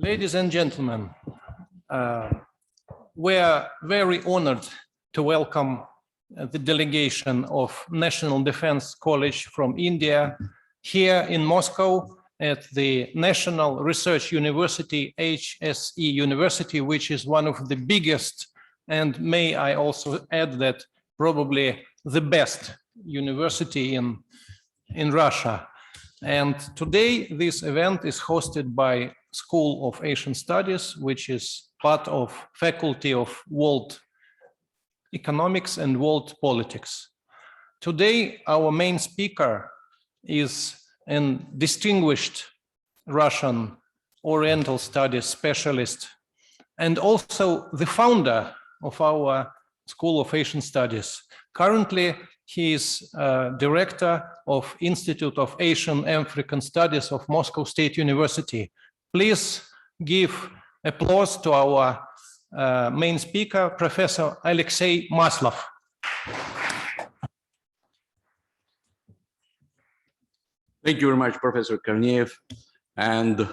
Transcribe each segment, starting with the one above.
Ladies and gentlemen, we are very honored to welcome the delegation of National Defence College from India here in Moscow at the National Research University, HSE University, which is one of the biggest, and may I also add that probably the best university in Russia. And today this event is hosted by School of Asian Studies, which is part of Faculty of World Economics and World Politics. Today, our main speaker is a distinguished Russian Oriental Studies specialist and also the founder of our School of Asian Studies. Currently, he is director of Institute of Asian African Studies of Moscow State University. Please give applause to our main speaker, Professor Лекция Маслова А.А. Thank you very much, Professor Korneev. And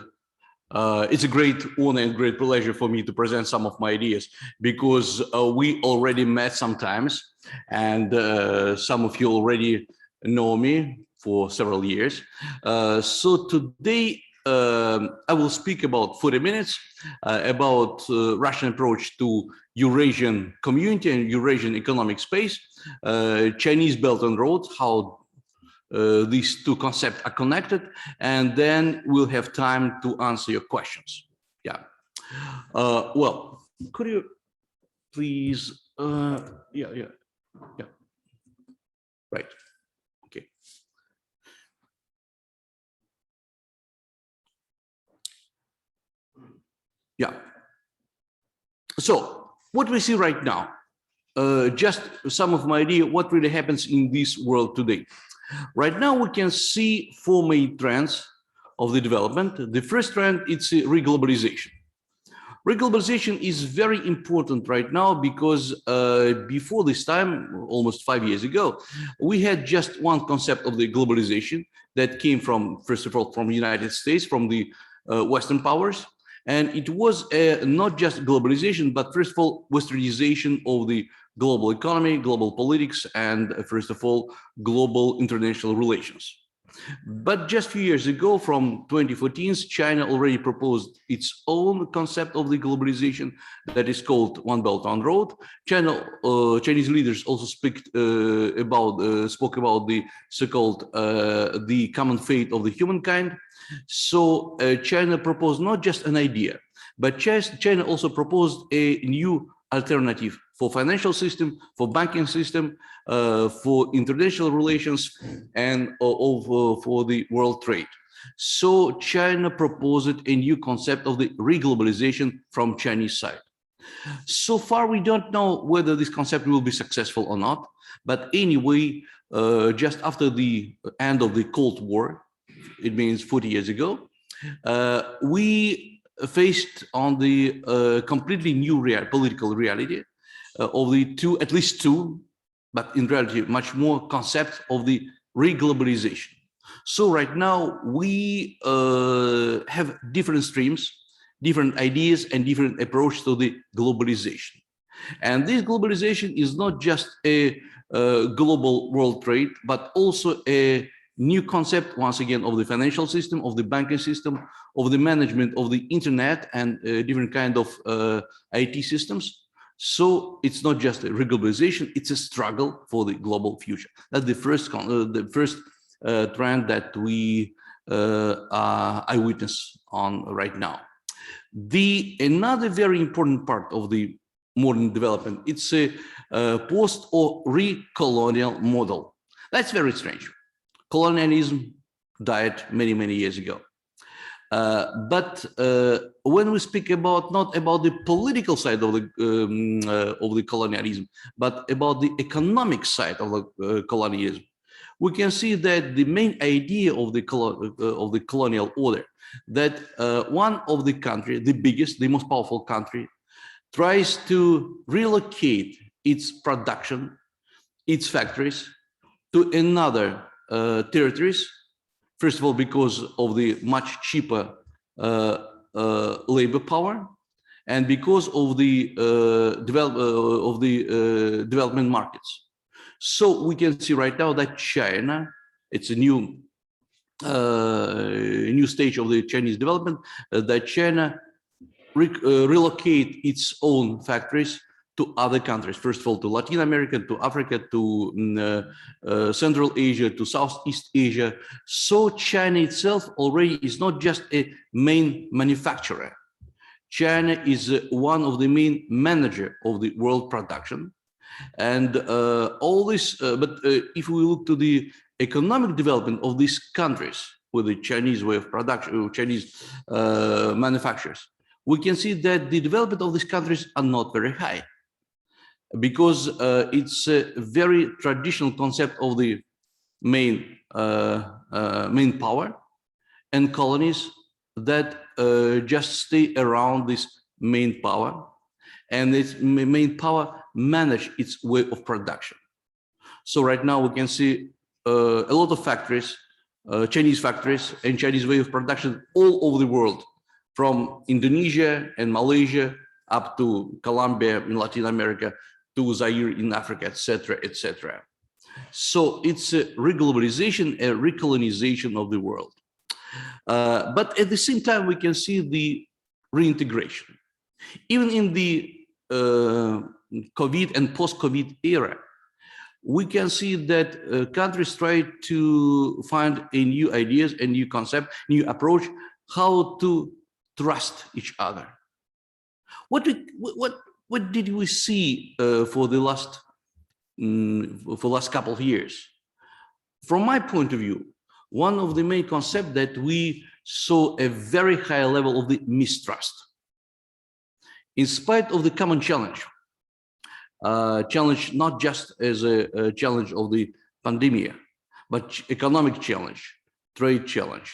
it's a great honor and great pleasure for me to present some of my ideas, because we already met sometimes, and some of you already know me for several years. So today I will speak about 40 minutes about Russian approach to Eurasian community and Eurasian economic space, Chinese Belt and Road, how these two concepts are connected, and then we'll have time to answer your questions. Yeah. Well, could you please, yeah. Right. Okay. Yeah. So what we see right now, just some of my idea what really happens in this world today. Right now, we can see four main trends of the development. The first trend, it's reglobalization. Reglobalization is very important right now because before this time, almost 5 years ago, we had just one concept of the globalization that came from, first of all, from the United States, from the Western powers. And it was not just globalization, but first of all, westernization of the global economy, global politics, and first of all, global international relations. But just a few years ago, from 2014, China already proposed its own concept of the globalization that is called One Belt, One Road. Chinese leaders also spoke about the so-called the common fate of the humankind. So China proposed not just an idea, but China also proposed a new alternative for financial system, for banking system, for international relations, and for the world trade. So China proposed a new concept of the reglobalization from Chinese side. So far, we don't know whether this concept will be successful or not. But anyway, just after the end of the Cold War, it means 40 years ago, we faced on the completely new political reality of the at least two, but in reality much more, concepts of the reglobalization. So right now we have different streams, different ideas, and different approach to the globalization. And this globalization is not just a global world trade, but also a new concept, once again, of the financial system, of the banking system, of the management of the internet, and different kind of IT systems. So it's not just a reglobalization, it's a struggle for the global future. That's the first trend that we eyewitness on right now. Another very important part of the modern development, it's a post or re-colonial model. That's very strange. Colonialism died many, many years ago. But when we speak about not about the political side of the colonialism, but about the economic side of the colonialism, we can see that the main idea of the colonial order, that one of the country, the biggest, the most powerful country, tries to relocate its production, its factories, to another territories. First of all, because of the much cheaper labor power and because of the development markets. So we can see right now that China, it's a new stage of the Chinese development, that China relocate its own factories to other countries. First of all, to Latin America, to Africa, to Central Asia, to Southeast Asia. So China itself already is not just a main manufacturer. China is one of the main manager of the world production. And all this, but if we look to the economic development of these countries with the Chinese way of production, Chinese manufacturers, we can see that the development of these countries are not very high, because it's a very traditional concept of the main power and colonies that just stay around this main power, and this main power manage its way of production. So right now we can see a lot of factories, Chinese factories and Chinese way of production all over the world, from Indonesia and Malaysia up to Colombia in Latin America, to Zaire in Africa, etc., etc. So it's a reglobalization, a recolonization of the world. But at the same time, we can see the reintegration. Even in the COVID and post-COVID era, we can see that countries try to find a new ideas, a new concept, new approach, how to trust each other. What did we see for the last couple of years? From my point of view, one of the main concepts that we saw a very high level of the mistrust. In spite of the common challenge not just as a challenge of the pandemic, but economic challenge, trade challenge,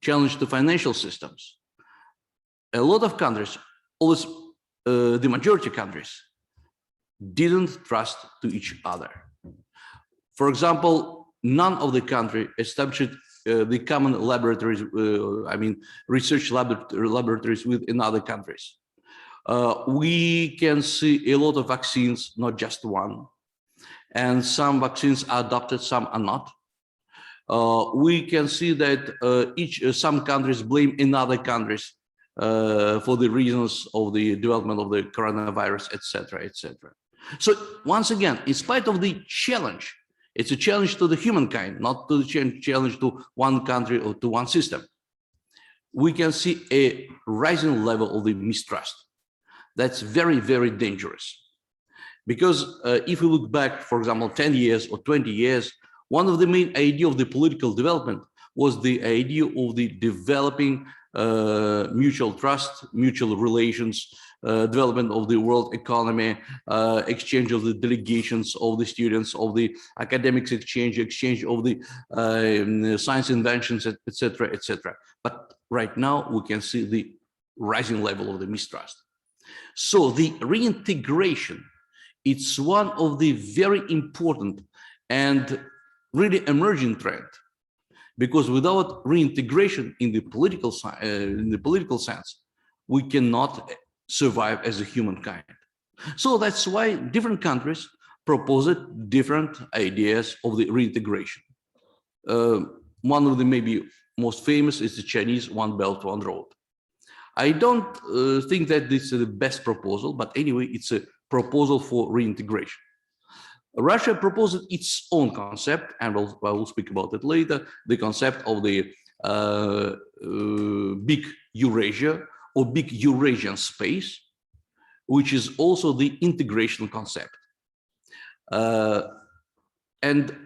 challenge to financial systems. A lot of countries, always the majority of countries, didn't trust to each other. For example, none of the country established the common laboratories, research laboratories within other countries. We can see a lot of vaccines, not just one, and some vaccines are adopted, some are not. We can see that some countries blame another countries for the reasons of the development of the coronavirus, etc., etc. So once again, in spite of the challenge, it's a challenge to the humankind, not to the challenge to one country or to one system. We can see a rising level of the mistrust. That's very, very dangerous. Because if we look back, for example, 10 years or 20 years, one of the main ideas of the political development was the idea of the developing mutual trust, mutual relations, development of the world economy, exchange of the delegations of the students, of the academics exchange of the science inventions, etc., etc. But right now we can see the rising level of the mistrust. So the reintegration, it's one of the very important and really emerging trend, because without reintegration in the political sense, we cannot survive as a humankind. So that's why different countries propose different ideas of the reintegration. One of the maybe most famous is the Chinese One Belt, One Road. I don't think that this is the best proposal, but anyway, it's a proposal for reintegration. Russia proposed its own concept, and I will speak about it later, the concept of the big Eurasia or big Eurasian space, which is also the integration concept. And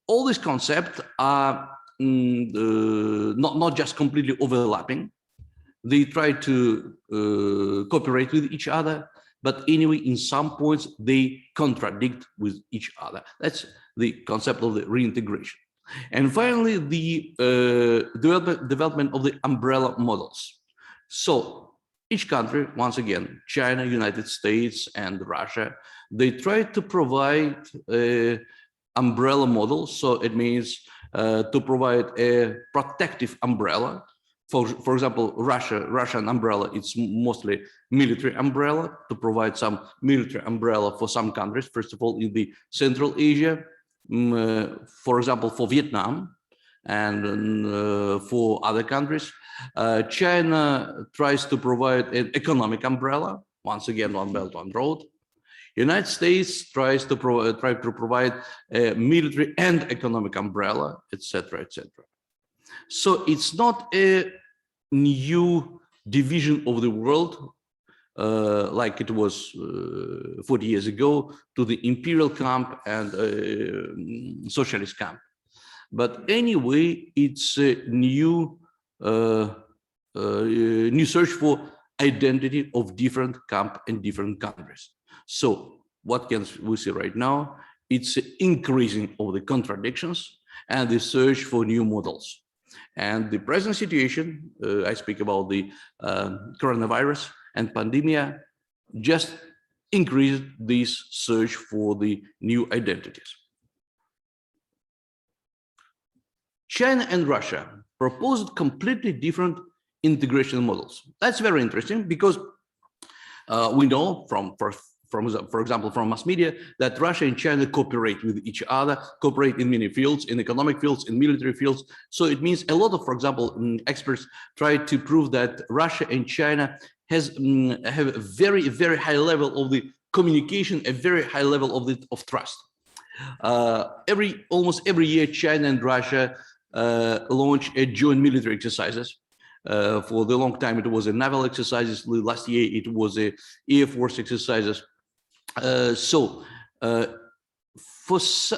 all these concepts are not just completely overlapping. They try to cooperate with each other, but anyway, in some points, they contradict with each other. That's the concept of the reintegration. And finally, the development of the umbrella models. So each country, once again, China, United States, and Russia, they try to provide an umbrella model. So it means to provide a protective umbrella for example, Russian umbrella, it's mostly military umbrella to provide some military umbrella for some countries. First of all, in the Central Asia, for example, for Vietnam and for other countries. China tries to provide an economic umbrella. Once again, one belt, one road. United States tries to provide a military and economic umbrella, etc., etc. So it's not a new division of the world like it was 40 years ago to the imperial camp and socialist camp. But anyway, it's a new search for identity of different camp and different countries. So what can we see right now? It's an increasing of the contradictions and the search for new models. And the present situation, I speak about the coronavirus and pandemic, just increased this search for the new identities. China and Russia proposed completely different integration models. That's very interesting because we know for example, from mass media, that Russia and China cooperate with each other, cooperate in many fields, in economic fields, in military fields. So it means a lot of, for example, experts try to prove that Russia and China have a very, very high level of the communication, a very high level of trust. Almost every year, China and Russia launch a joint military exercises. For the long time, it was a naval exercises. Last year, it was a Air Force exercises.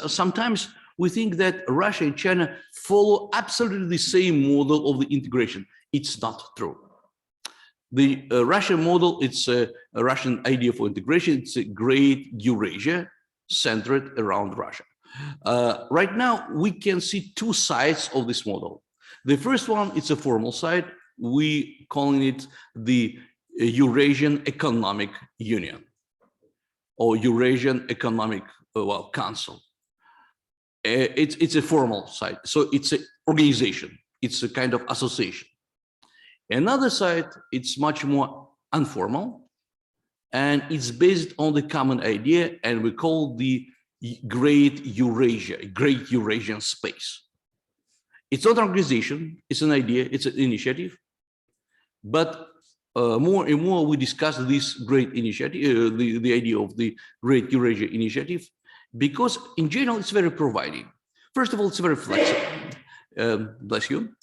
Sometimes we think that Russia and China follow absolutely the same model of the integration. It's not true. The Russian model, it's a Russian idea for integration. It's a great Eurasia centered around Russia. Right now, we can see two sides of this model. The first one, it's a formal side. We calling it the Eurasian Economic Union or Eurasian Economic Council. It's a formal side. So it's an organization. It's a kind of association. Another side, it's much more informal, and it's based on the common idea, and we call the Great Eurasia, Great Eurasian Space. It's not an organization, it's an idea, it's an initiative. But more and more we discuss this great initiative, the idea of the Great Eurasia Initiative, because in general it's very providing. First of all, it's very flexible. Bless you.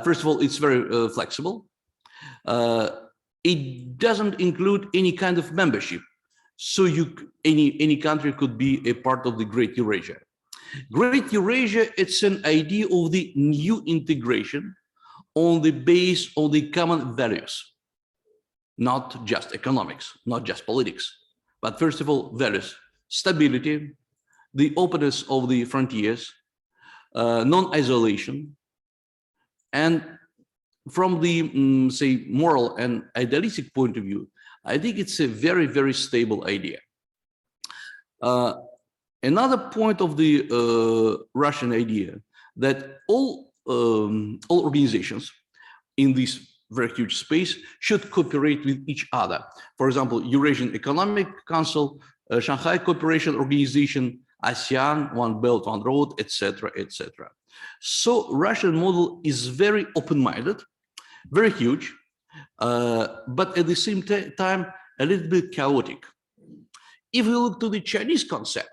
First of all, it's very flexible. It doesn't include any kind of membership. So any country could be a part of the Great Eurasia. Great Eurasia, it's an idea of the new integration on the base of the common values, not just economics, not just politics, but first of all, values, stability, the openness of the frontiers, non-isolation, and from the, say, moral and idealistic point of view, I think it's a very, very stable idea. Another point of the Russian idea that all organizations in this very huge space should cooperate with each other. For example, Eurasian Economic Council, Shanghai Cooperation Organization, ASEAN, One Belt, One Road, etc., etc. So Russian model is very open-minded, very huge, but at the same time, a little bit chaotic. If we look to the Chinese concept,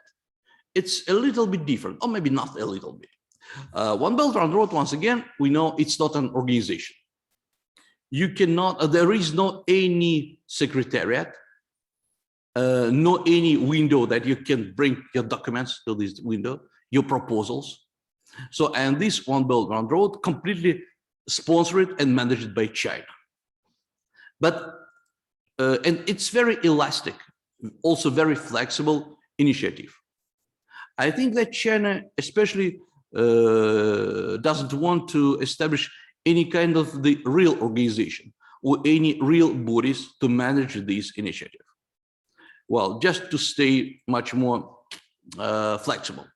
it's a little bit different, or maybe not a little bit. One Belt, One Road, once again, we know it's not an organization. You cannot, there is no any secretariat, no any window that you can bring your documents to this window, your proposals. So, and this One Belt, One Road completely sponsored and managed by China. But, and it's very elastic, also very flexible initiative. I think that China especially doesn't want to establish any kind of the real organization or any real bodies to manage this initiative. Well, just to stay much more flexible.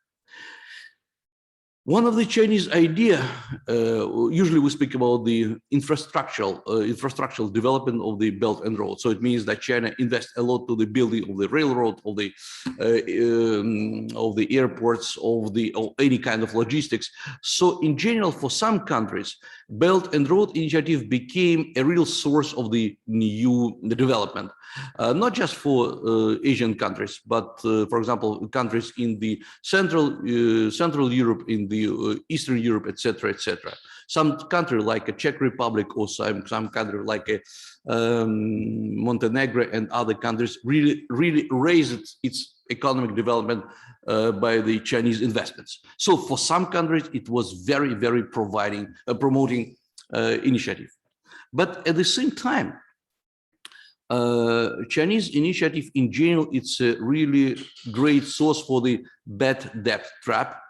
One of the Chinese idea, usually we speak about the infrastructural development of the Belt and Road. So it means that China invests a lot to the building of the railroad, of the airports, of any kind of logistics. So in general, for some countries, Belt and Road Initiative became a real source of the new development, not just for Asian countries, but for example, countries in the Central Europe, in the Eastern Europe, etc., etc. Some country like a Czech Republic or some country like a Montenegro and other countries really raised its economic development by the Chinese investments. So for some countries, it was very, very promoting initiative. But at the same time, Chinese initiative in general, it's a really great source for the bad debt trap.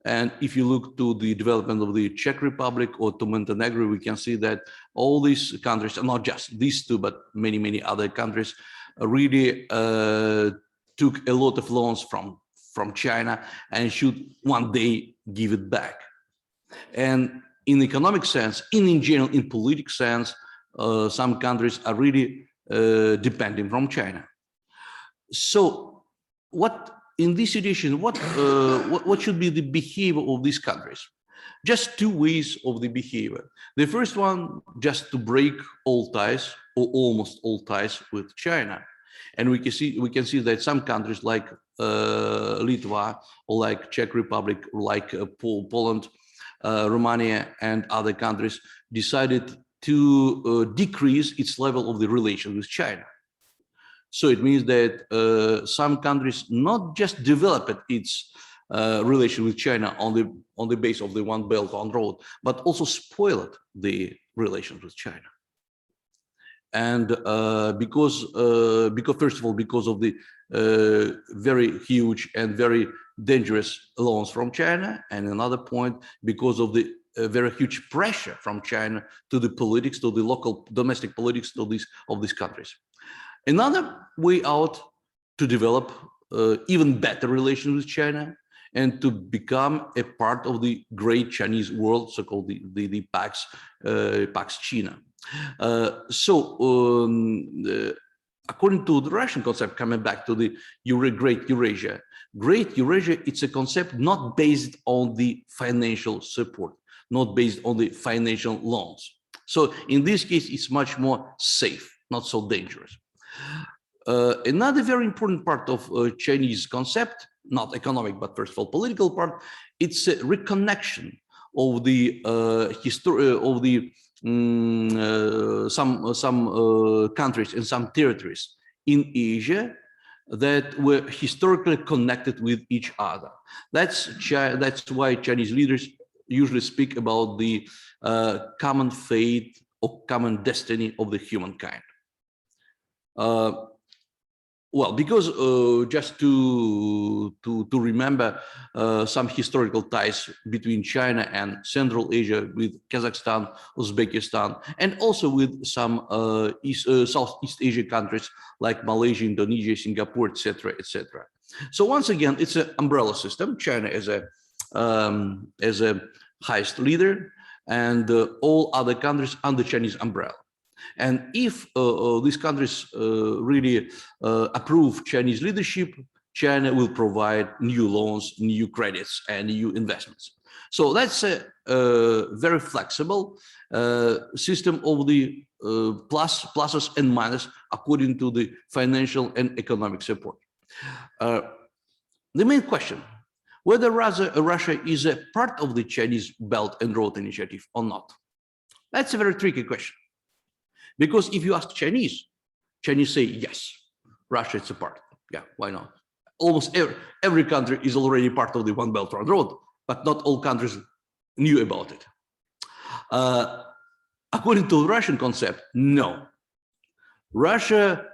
And if you look to the development of the Czech Republic or to Montenegro, we can see that all these countries, not just these two, but many, many other countries, really took a lot of loans from China and should one day give it back. And in economic sense, in general, in political sense, some countries are really depending from China. So in this situation, what should be the behavior of these countries? Just two ways of the behavior. The first one, just to break all ties or almost all ties with China. And we can see that some countries like Litva or like Czech Republic, or like Poland, Romania, and other countries decided to decrease its level of the relation with China. So it means that some countries not just developed its relation with China on the base of the One Belt, One Road, but also spoiled the relations with China. And because first of all, because of the very huge and very dangerous loans from China, and another point, because of the very huge pressure from China to the politics, to the local domestic politics of these countries. Another way out to develop even better relations with China and to become a part of the great Chinese world, so-called the Pax China. According to the Russian concept, coming back to the Great Eurasia, it's a concept not based on the financial support, not based on the financial loans. So in this case, it's much more safe, not so dangerous. Another very important part of Chinese concept, not economic, but first of all political part, it's a reconnection of the history of the some countries and some territories in Asia that were historically connected with each other. That's why Chinese leaders usually speak about the common fate or common destiny of the humankind. Well, because just to remember some historical ties between China and Central Asia, with Kazakhstan, Uzbekistan, and also with some Southeast Asia countries like Malaysia, Indonesia, Singapore, etc., etc. So once again, it's an umbrella system. China as a highest leader, and all other countries under Chinese umbrella. And if these countries really approve Chinese leadership, China will provide new loans, new credits, and new investments. So that's a very flexible system of the pluses and minuses according to the financial and economic support. The main question, whether Russia is a part of the Chinese Belt and Road Initiative or not, that's a very tricky question. Because if you ask Chinese say yes, Russia is a part. Yeah, why not? Almost every country is already part of the One Belt, One Road, but not all countries knew about it. According to the Russian concept, no. Russia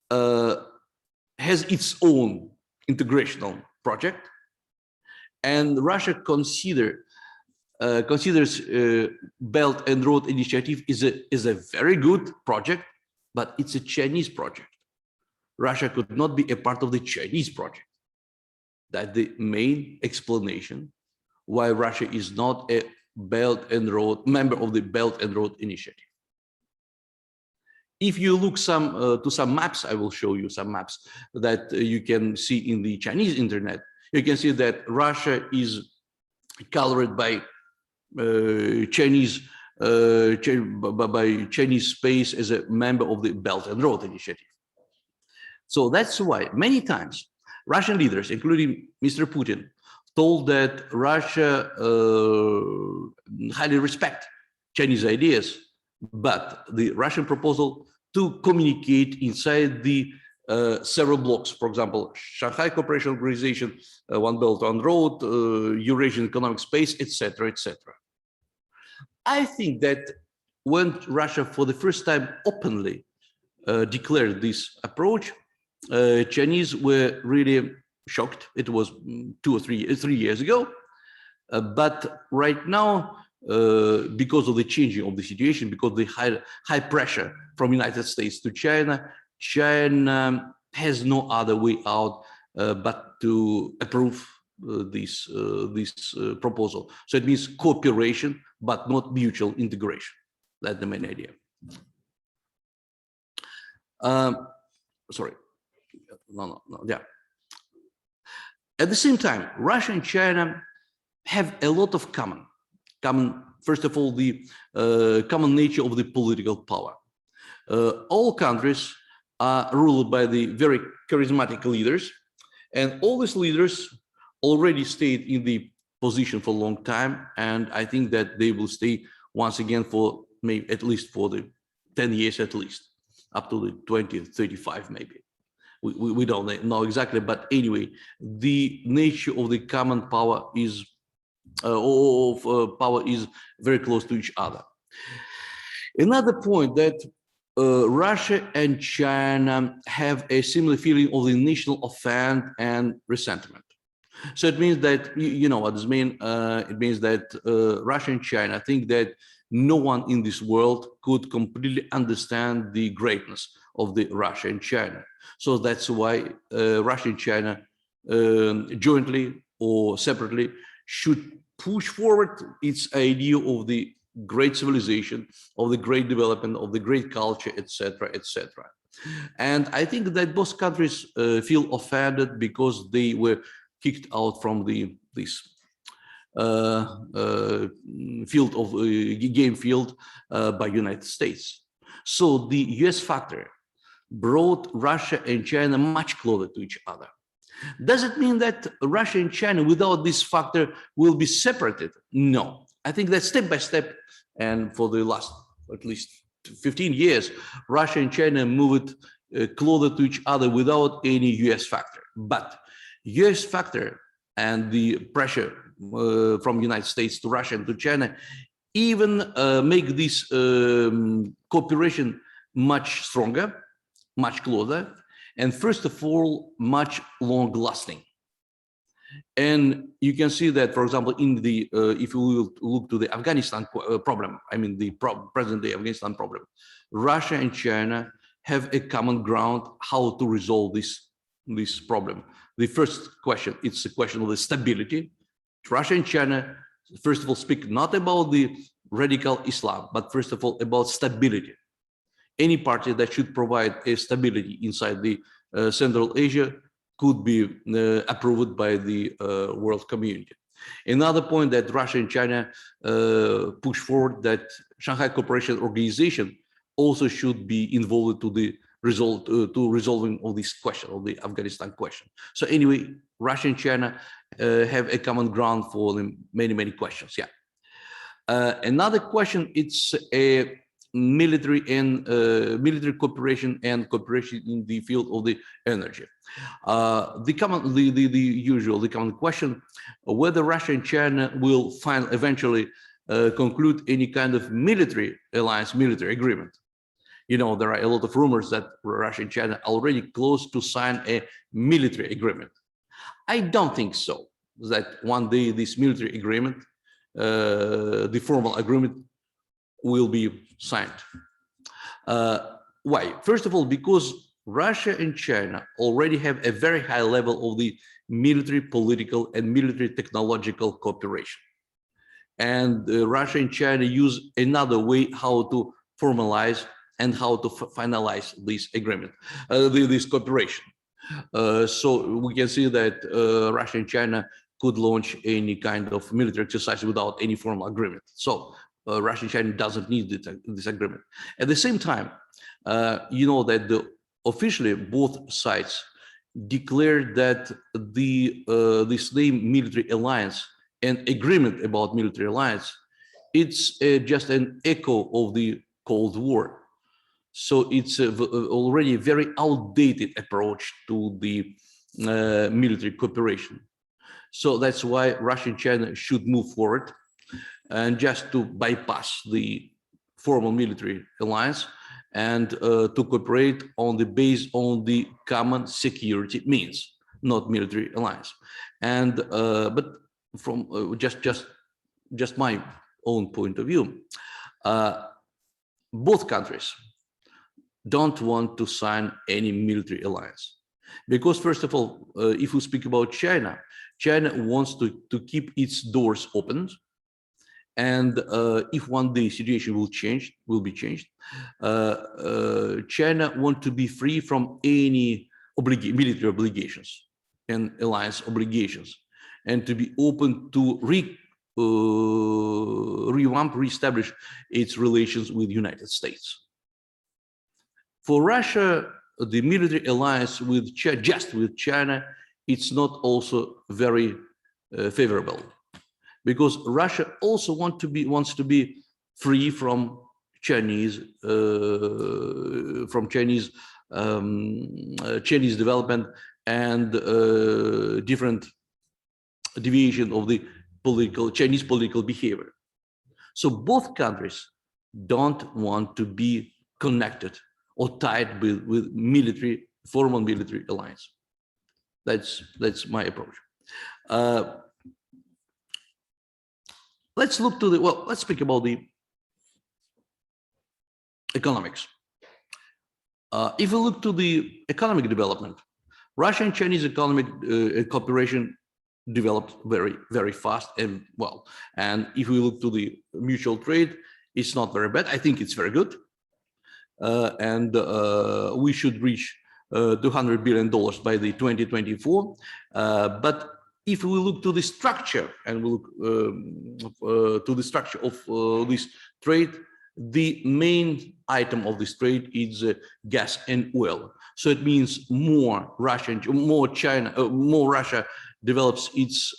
has its own integrational project, and Russia considers Belt and Road Initiative is a very good project, but it's a Chinese project. Russia could not be a part of the Chinese project. That's the main explanation why Russia is not a Belt and Road member of the Belt and Road Initiative. If you look to some maps, I will show you some maps that you can see in the Chinese internet. You can see that Russia is colored by Chinese space as a member of the Belt and Road Initiative. So that's why many times Russian leaders, including Mr. Putin, told that Russia highly respect Chinese ideas, but the Russian proposal to communicate inside the several blocks, for example, Shanghai Cooperation Organization, One Belt, One Road, Eurasian Economic Space, etc., etc. I think that when Russia, for the first time, openly declared this approach, Chinese were really shocked. It was 2 or 3 years ago, but right now, because of the changing of the situation, because of the high pressure from United States to China, China has no other way out but to approve this proposal. So it means cooperation, but not mutual integration. That's the main idea. Sorry, no, yeah. At the same time, Russia and China have a lot of common. First of all, the common nature of the political power. All countries are ruled by the very charismatic leaders, and all these leaders already stayed in the position for a long time, and I think that they will stay once again for maybe at least for the 10 years at least, up to the 20, 35 maybe. We don't know exactly, but anyway, the nature of the common power is is very close to each other. Another point that Russia and China have a similar feeling of the national offense and resentment. So it means that, you know what this means? It means that Russia and China think that no one in this world could completely understand the greatness of the Russia and China. So that's why Russia and China jointly or separately should push forward its idea of the great civilization, of the great development, of the great culture, etc., etc. And I think that both countries feel offended because they were kicked out from this field of game field by United States. So the US factor brought Russia and China much closer to each other. Does it mean that Russia and China without this factor will be separated? No. I think that step by step, and for the last at least 15 years, Russia and China moved closer to each other without any US factor. But US factor and the pressure from the United States to Russia and to China even make this cooperation much stronger, much closer, and first of all, much long lasting. And you can see that, for example, in the if you will look to the Afghanistan problem, I mean the present-day Afghanistan problem, Russia and China have a common ground how to resolve this problem. The first question, it's a question of the stability. Russia and China, first of all, speak not about the radical Islam, but first of all about stability. Any party that should provide a stability inside the Central Asia could be approved by the world community. Another point that Russia and China push forward, that Shanghai Cooperation Organization also should be involved to the resolving of this question, of the Afghanistan question. So anyway, Russia and China have a common ground for many, many questions. Yeah. Another question, it's a military and military cooperation and cooperation in the field of the energy. The common question, whether Russia and China will eventually conclude any kind of military alliance, military agreement. You know, there are a lot of rumors that Russia and China are already close to sign a military agreement. I don't think so, that one day this military agreement, the formal agreement, will be signed. Why? First of all, because Russia and China already have a very high level of the military, political, and military technological cooperation. And Russia and China use another way how to formalize and how to finalize this agreement, this cooperation. So we can see that Russia and China could launch any kind of military exercise without any formal agreement. So Russia and China doesn't need this agreement. At the same time, you know that officially both sides declared that this name military alliance and agreement about military alliance, it's just an echo of the Cold War. So it's already a very outdated approach to the military cooperation. So that's why Russia and China should move forward and just to bypass the formal military alliance and to cooperate on the base on the common security means, not military alliance. And but from just my own point of view, both countries don't want to sign any military alliance because, first of all, if we speak about China, China wants to keep its doors open. And if one day situation will be changed, China wants to be free from any military obligations and alliance obligations, and to be open to reestablish its relations with the United States. For Russia, the military alliance with just with China, it's not also very favorable, because Russia also wants to be free from Chinese Chinese development and different deviation of the Chinese political behavior. So both countries don't want to be connected or tied with formal military alliance. That's my approach. Let's look to let's speak about the economics. If we look to the economic development, Russian and Chinese economic cooperation developed very, very fast and well. And if we look to the mutual trade, it's not very bad. I think it's very good. And we should reach $200 billion by the 2024. But if we look to the structure and we look to the structure of this trade, the main item of this trade is gas and oil. So it means more Russia develops its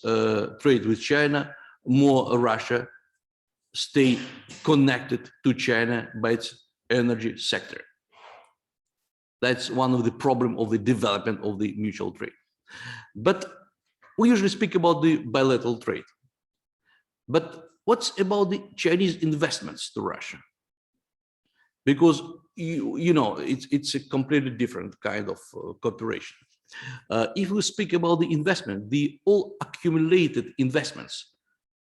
trade with China, more Russia stay connected to China by its energy sector. That's one of the problems of the development of the mutual trade. But we usually speak about the bilateral trade. But what's about the Chinese investments to Russia? Because you know it's a completely different kind of cooperation. If we speak about the investment, the all accumulated investments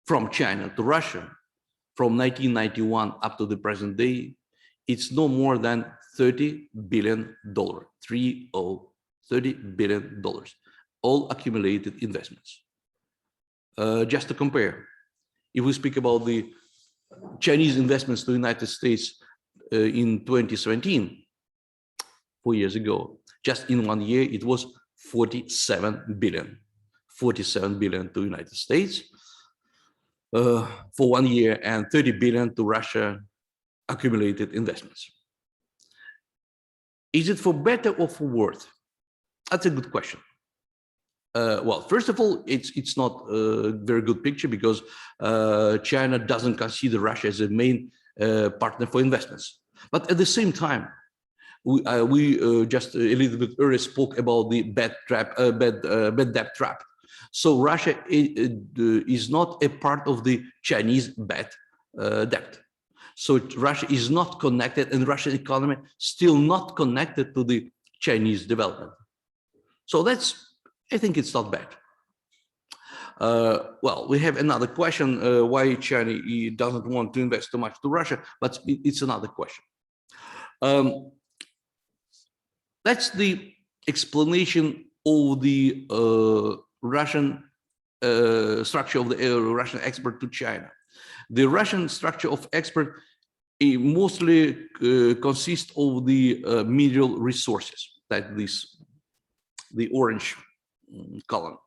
from China to Russia from 1991 up to the present day, it's no more than $30 billion, $30 billion, all accumulated investments. Just to compare, if we speak about the Chinese investments to the United States in 2017, 4 years ago, just in 1 year, it was 47 billion to the United States for 1 year, and 30 billion to Russia accumulated investments. Is it for better or for worse? That's a good question. Well, first of all, it's not a very good picture because China doesn't consider Russia as a main partner for investments. But at the same time, we just a little bit earlier spoke about the bad debt trap. So Russia is not a part of the Chinese bad debt. So Russia is not connected, and Russian economy still not connected to the Chinese development. So I think it's not bad. Well, we have another question, why China doesn't want to invest too much to Russia, but it's another question. That's the explanation of the Russian structure of the Russian export to China. The Russian structure of export mostly consists of the mineral resources, that the orange column.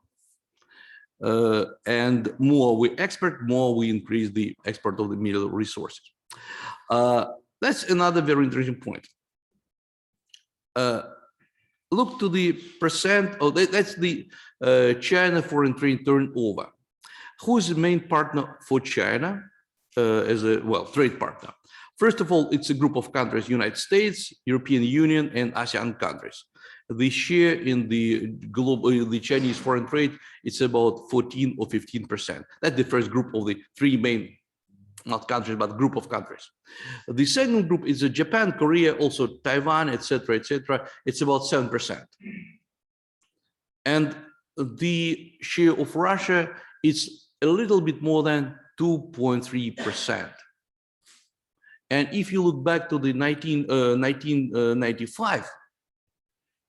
And more we export, more we increase the export of the mineral resources. That's another very interesting point. Look to the percent, that's the China foreign trade turnover. Who is the main partner for China as a, well, trade partner? First of all, it's a group of countries, United States, European Union, and ASEAN countries. The share in the global, the Chinese foreign trade, it's about 14 or 15%. That's the first group of the three main, not countries, but group of countries. The second group is Japan, Korea, also Taiwan, etc., etc. It's about 7%. And the share of Russia is a little bit more than 2.3%. And if you look back to the 1995,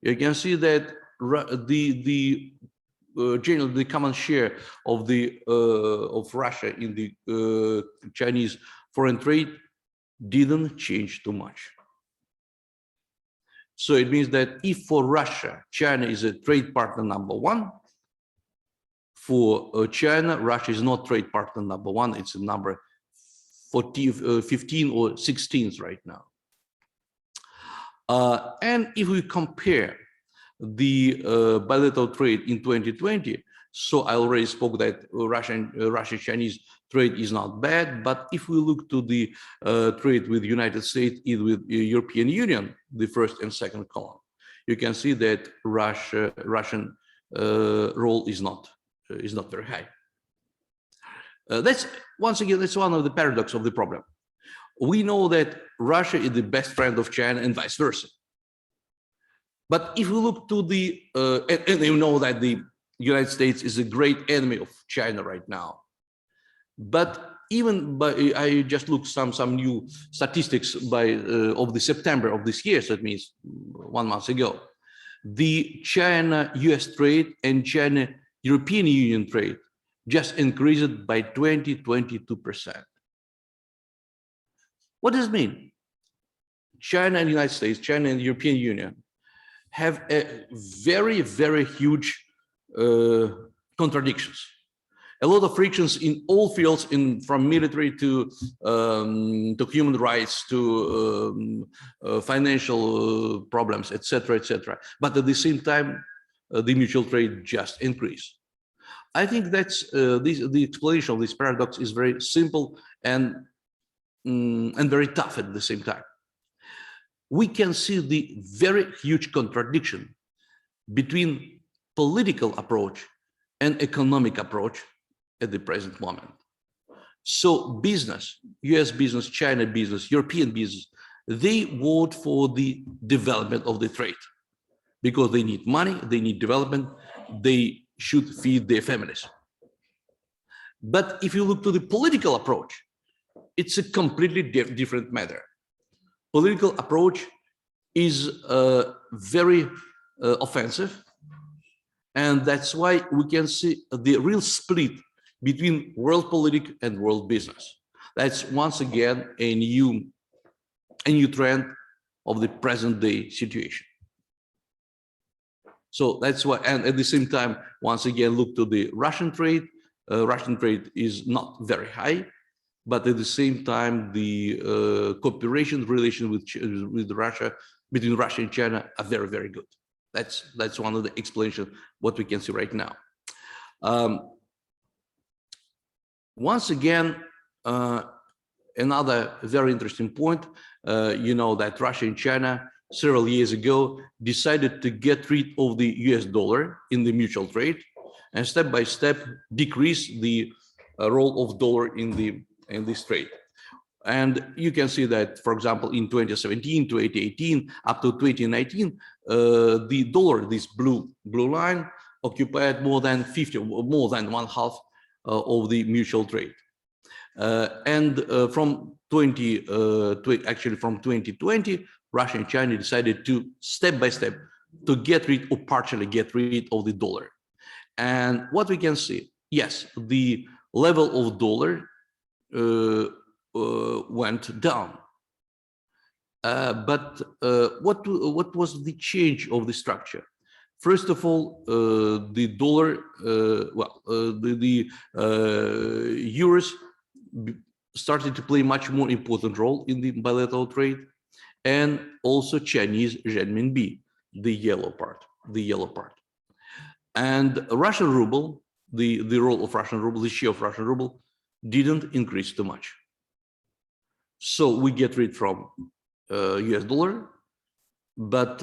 you can see that generally the common share of Russia in the Chinese foreign trade didn't change too much. So it means that if for Russia, China is a trade partner number one, for China, Russia is not trade partner number one, it's a number 15 or 16th right now. And if we compare the bilateral trade in 2020, so I already spoke that Russian-Chinese trade is not bad, but if we look to the trade with the United States, with the European Union, the first and second column, you can see that Russian role is not very high. That's, once again, that's one of the paradoxes of the problem. We know that Russia is the best friend of China and vice versa. But if we look to the, and you know that the United States is a great enemy of China right now. But even by, I just looked some new statistics of the September of this year, so that means 1 month ago. The China-US trade and China-European Union trade just increased by 22%. What does it mean? China and the United States, China and the European Union have a very, very huge contradictions. A lot of frictions in all fields, from military to human rights to financial problems, etc., etc. But at the same time, the mutual trade just increased. I think that's the explanation of this paradox is very simple and very tough at the same time. We can see the very huge contradiction between political approach and economic approach at the present moment. So business, US business, China business, European business, they vote for the development of the trade because they need money, they need development, they should feed their families. But if you look to the political approach, it's a completely different matter. Political approach is very offensive, and that's why we can see the real split between world politics and world business. That's once again a new trend of the present day situation. So that's why, and at the same time, once again, look to the Russian trade. Russian trade is not very high, but at the same time, the cooperation relation with Russia, between Russia and China, are very, very good. That's one of the explanations what we can see right now. Once again, another very interesting point. You know that Russia and China several years ago decided to get rid of the US dollar in the mutual trade and step by step decrease the role of dollar in this trade. And you can see that, for example, in 2017, 2018, up to 2019, the dollar, this blue line, occupied more than 1/2 of the mutual trade. From 2020 Russia and China decided to step by step to get rid or partially get rid of the dollar. And what we can see, yes, the level of dollar went down. But what was the change of the structure? First of all, the dollar, the euros started to play much more important role in the bilateral trade, and also Chinese renminbi, the yellow part. And Russian ruble, the role of Russian ruble, the share of Russian ruble didn't increase too much. So we get rid from US dollar, but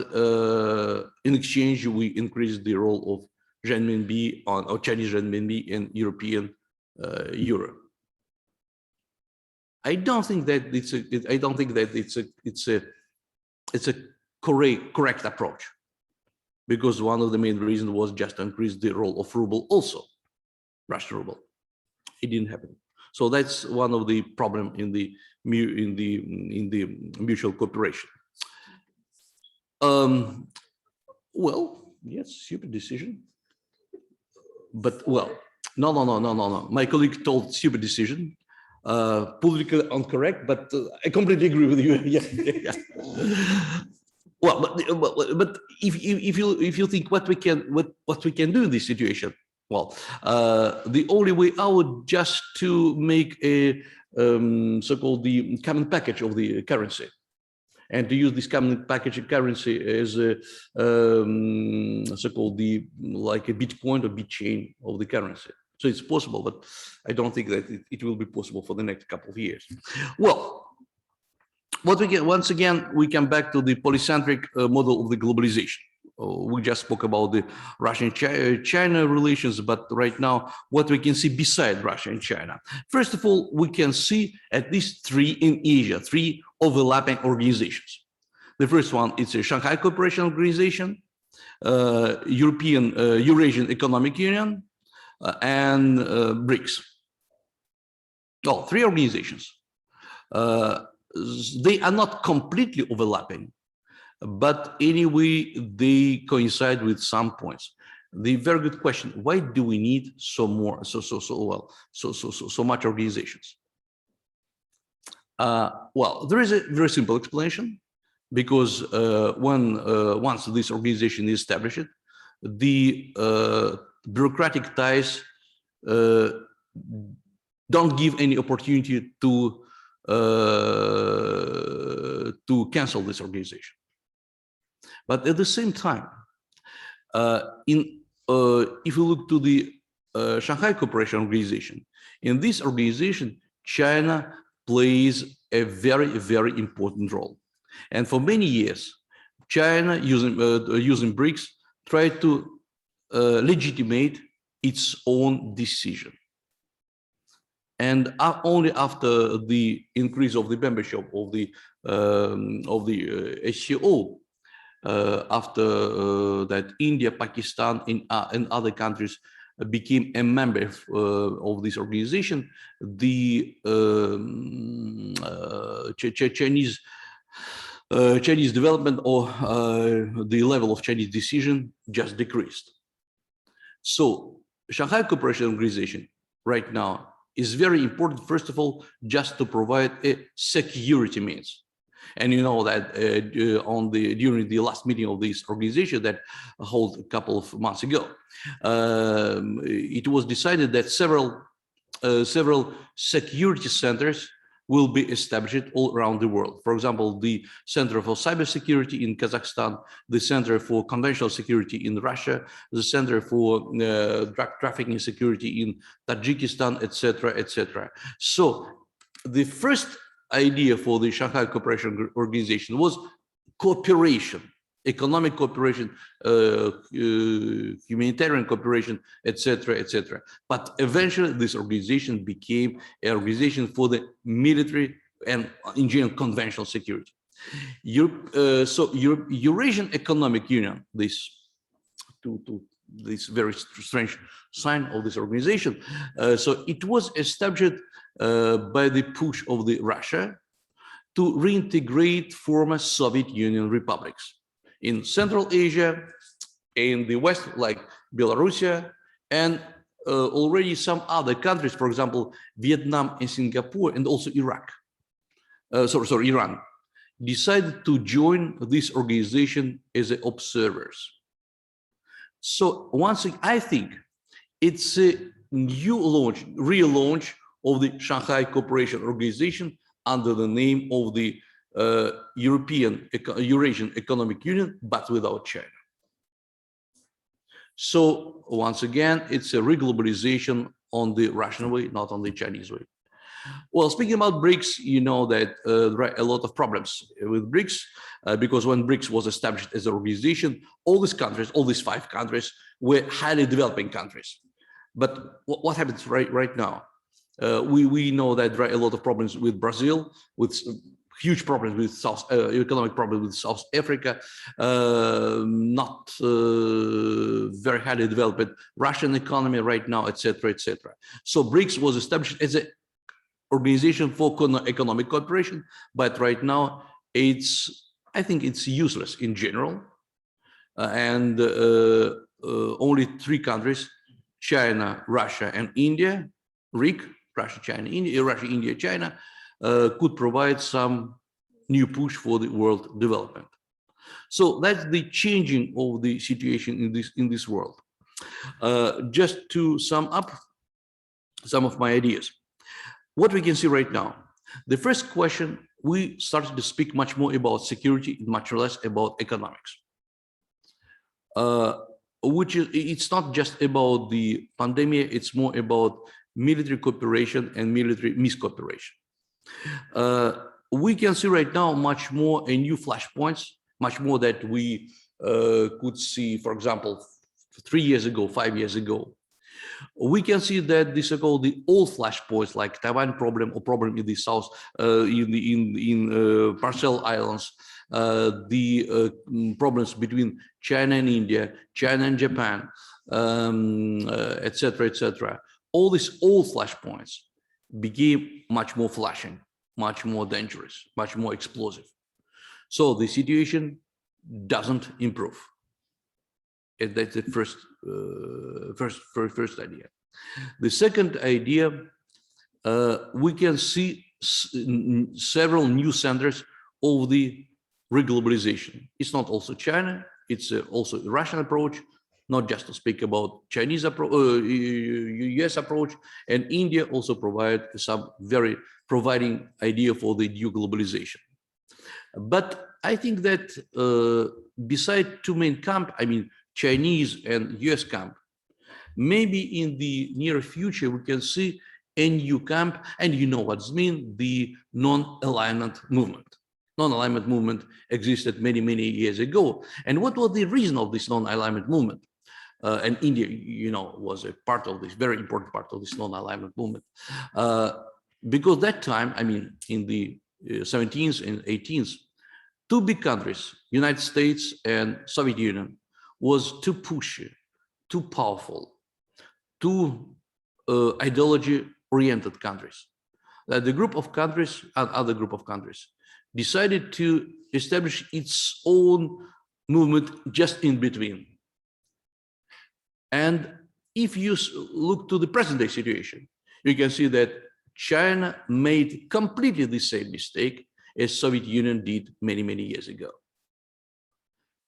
in exchange we increase the role of renminbi or Chinese renminbi and European euro. I don't think that it's a correct approach, because one of the main reasons was just to increase the role of ruble, also Russian ruble. It didn't happen. So that's one of the problem in the mutual cooperation. Well, yes, stupid decision. But well, no. My colleague told stupid decision. Politically incorrect, but I completely agree with you. Yeah. Well, but if you think what we can do in this situation, well, the only way out just to make a so-called the common package of the currency, and to use this common package of currency as a so-called the like a Bitcoin or Bitchain of the currency. So it's possible, but I don't think that it will be possible for the next couple of years. Well, what we get, once again, we come back to the polycentric model of the globalization. We just spoke about the Russian-China relations, but right now, what we can see beside Russia and China. First of all, we can see at least three in Asia, three overlapping organizations. The first one is a Shanghai Cooperation Organization, Eurasian Economic Union, and BRICS. Well, three organizations. They are not completely overlapping, but anyway, they coincide with some points. The very good question: why do we need so much organizations? Well, there is a very simple explanation, because once this organization is established, the bureaucratic ties don't give any opportunity to cancel this organization. But at the same time, if you look to the Shanghai Cooperation Organization, in this organization, China plays a very, very important role. And for many years, China, using BRICS, tried to legitimate its own decision. And only after the increase of the membership of the SCO, after that India, Pakistan, and other countries became a member of this organization, the Chinese development or the level of Chinese decision just decreased. So Shanghai Cooperation Organization right now is very important, first of all, just to provide a security means. And you know that during the last meeting of this organization that held a couple of months ago, it was decided that several security centers will be established all around the world. For example, the Center for Cybersecurity in Kazakhstan, the Center for Conventional Security in Russia, the Center for Drug Trafficking Security in Tajikistan, etc., etc. So the first idea for the Shanghai Cooperation Organization was cooperation, economic cooperation, humanitarian cooperation, etc., etc. But eventually, this organization became an organization for the military and, in general, conventional security. Eurasian Economic Union, this very strange sign of this organization. So it was established by the push of the Russia to reintegrate former Soviet Union republics in Central Asia, in the West, like Belarus, and already some other countries, for example, Vietnam and Singapore, and also Iraq, Iran, decided to join this organization as observers. So once again, I think it's a new launch, relaunch of the Shanghai Cooperation Organization under the name of the Eurasian Economic Union, but without China. So once again, it's a reglobalization on the Russian way, not on the Chinese way. Well, speaking about BRICS, you know that there are a lot of problems with BRICS because when BRICS was established as an organization, all these countries, all these 5 countries, were highly developing countries. But what happens right now? We know that there are a lot of problems with Brazil, with huge problems with economic problems with South Africa, not very highly developed Russian economy right now, etc., etc. So BRICS was established as an organization for economic cooperation, but right now I think it's useless in general, and only 3 countries, China, Russia, and India, RIC, Russia, China, India, Russia, India, China, could provide some new push for the world development. So that's the changing of the situation in this world. Just to sum up some of my ideas, what we can see right now, the first question, we started to speak much more about security, much less about economics. Which is, it's not just about the pandemic, it's more about military cooperation and military miscooperation. We can see right now much more a new flashpoints, much more that we could see, for example, 3 years ago, 5 years ago. We can see that the so-called the old flashpoints like Taiwan problem or problem in the south, in Marshall Islands, the problems between China and India, China and Japan, etc., etc. All these old flashpoints became much more flashing, much more dangerous, much more explosive. So the situation doesn't improve. And that's the first idea. The second idea, we can see several new centers of the reglobalization. It's not also China, it's also the Russian approach, not just to speak about Chinese approach, US approach, and India also provide some very providing idea for the new globalization. But I think that beside 2 main camp, I mean, Chinese and US camp, maybe in the near future, we can see a new camp, and you know what's mean, the non-alignment movement. Non-alignment movement existed many, many years ago. And what was the reason of this non-alignment movement? And India, you know, was a part of this, very important part of this non-alignment movement. Because that time, I mean, in the 17th and 18th, 2 big countries, United States and Soviet Union, was too pushy, too powerful, too ideology-oriented countries. That the group of countries and other group of countries decided to establish its own movement just in between. And if you look to the present-day situation, you can see that China made completely the same mistake as Soviet Union did many, many years ago.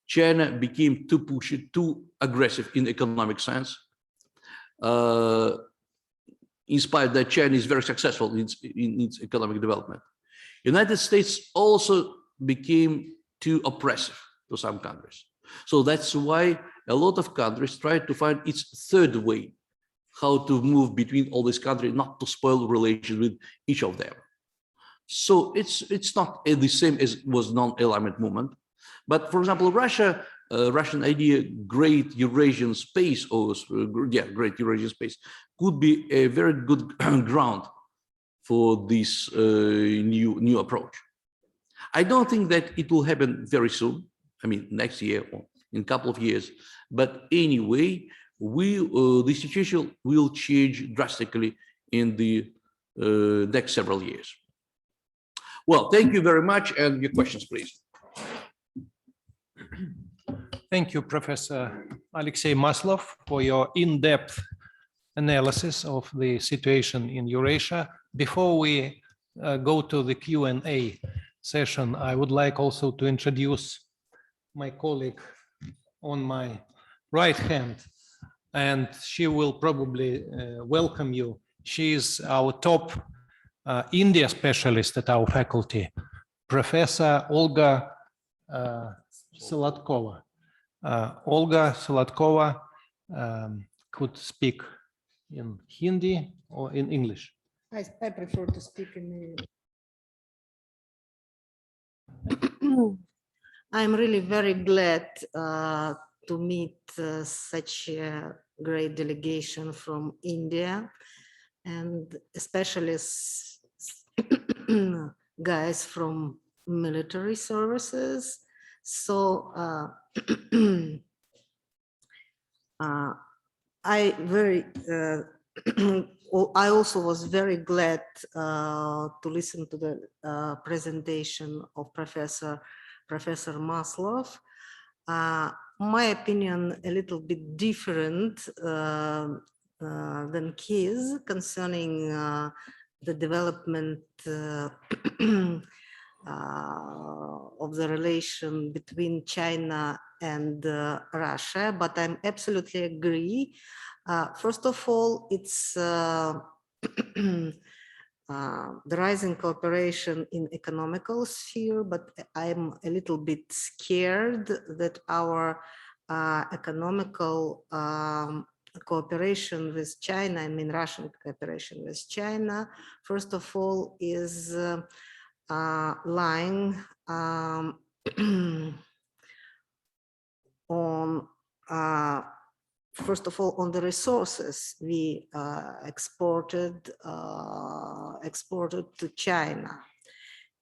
China became too pushy, too aggressive in economic sense. In spite that China is very successful in its economic development. United States also became too oppressive to some countries. So that's why a lot of countries tried to find its third way, how to move between all these countries, not to spoil relations with each of them. So it's not the same as was non-alignment movement. But for example, Russia, Russian idea, great Eurasian space, or great Eurasian space, could be a very good ground for this new approach. I don't think that it will happen very soon. I mean, next year or in a couple of years. But anyway, the situation will change drastically in the next several years. Well, thank you very much, and your questions, please. Thank you, Professor Alexey Maslov, for your in-depth analysis of the situation in Eurasia. Before we go to the Q&A session, I would like also to introduce my colleague on my right hand, and she will probably welcome you. She is our top India specialist at our faculty, Professor Olga Solatkova. Olga Solatkova could speak in Hindi or in English. I prefer to speak in I'm really very glad to meet such a great delegation from India, and especially guys from military services. So I also was very glad to listen to the presentation of Professor Maslov. My opinion a little bit different than his concerning the development of the relation between China and Russia, but I'm absolutely agree. First of all, it's the rising cooperation in economical sphere, but I'm a little bit scared that our economical cooperation with China, I mean Russian cooperation with China, first of all, is lying on first of all on the resources we exported to China.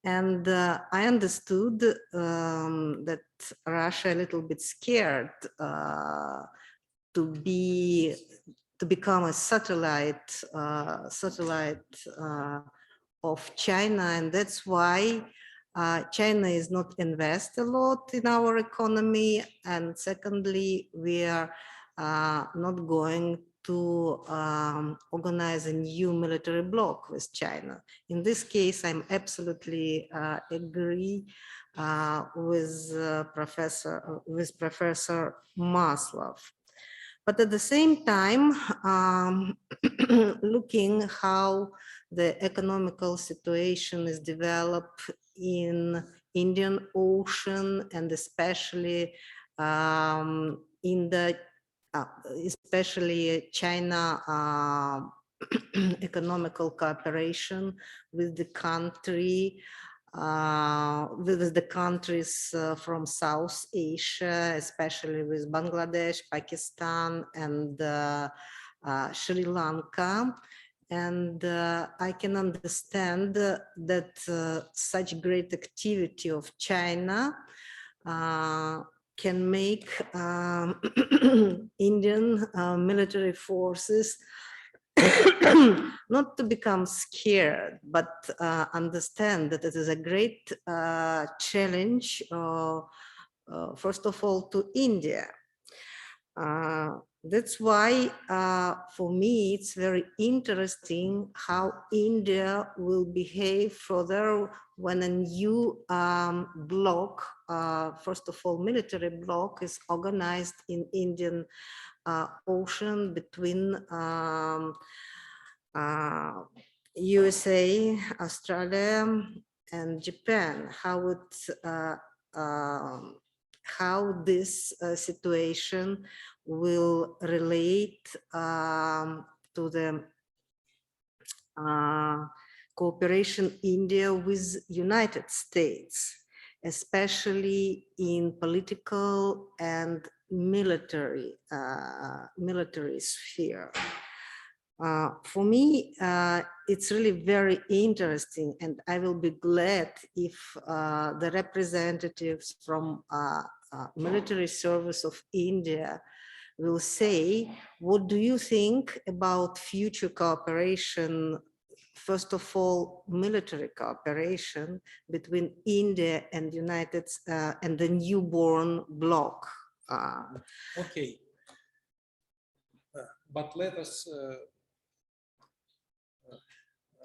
And I understood that Russia a little bit scared to become a satellite of China, and that's why China is not invest a lot in our economy, and secondly, we are not going to organize a new military bloc with China. In this case, I'm absolutely agree with Professor Maslov. But at the same time, looking how the economical situation is developed in Indian Ocean, and especially in the especially China economical cooperation with the country, with the countries from South Asia, especially with Bangladesh, Pakistan, and Sri Lanka. And I can understand that such great activity of China can make Indian military forces not to become scared, but understand that it is a great challenge, first of all, to India. That's why, for me, it's very interesting how India will behave further when a new bloc, first of all, military bloc, is organized in Indian Ocean between USA, Australia, and Japan. How this situation will relate to the cooperation India with United States, especially in political and military sphere. For me, it's really very interesting, and I will be glad if the representatives from military service of India will say, what do you think about future cooperation first of all, military cooperation between India and and the newborn bloc. Okay, but let us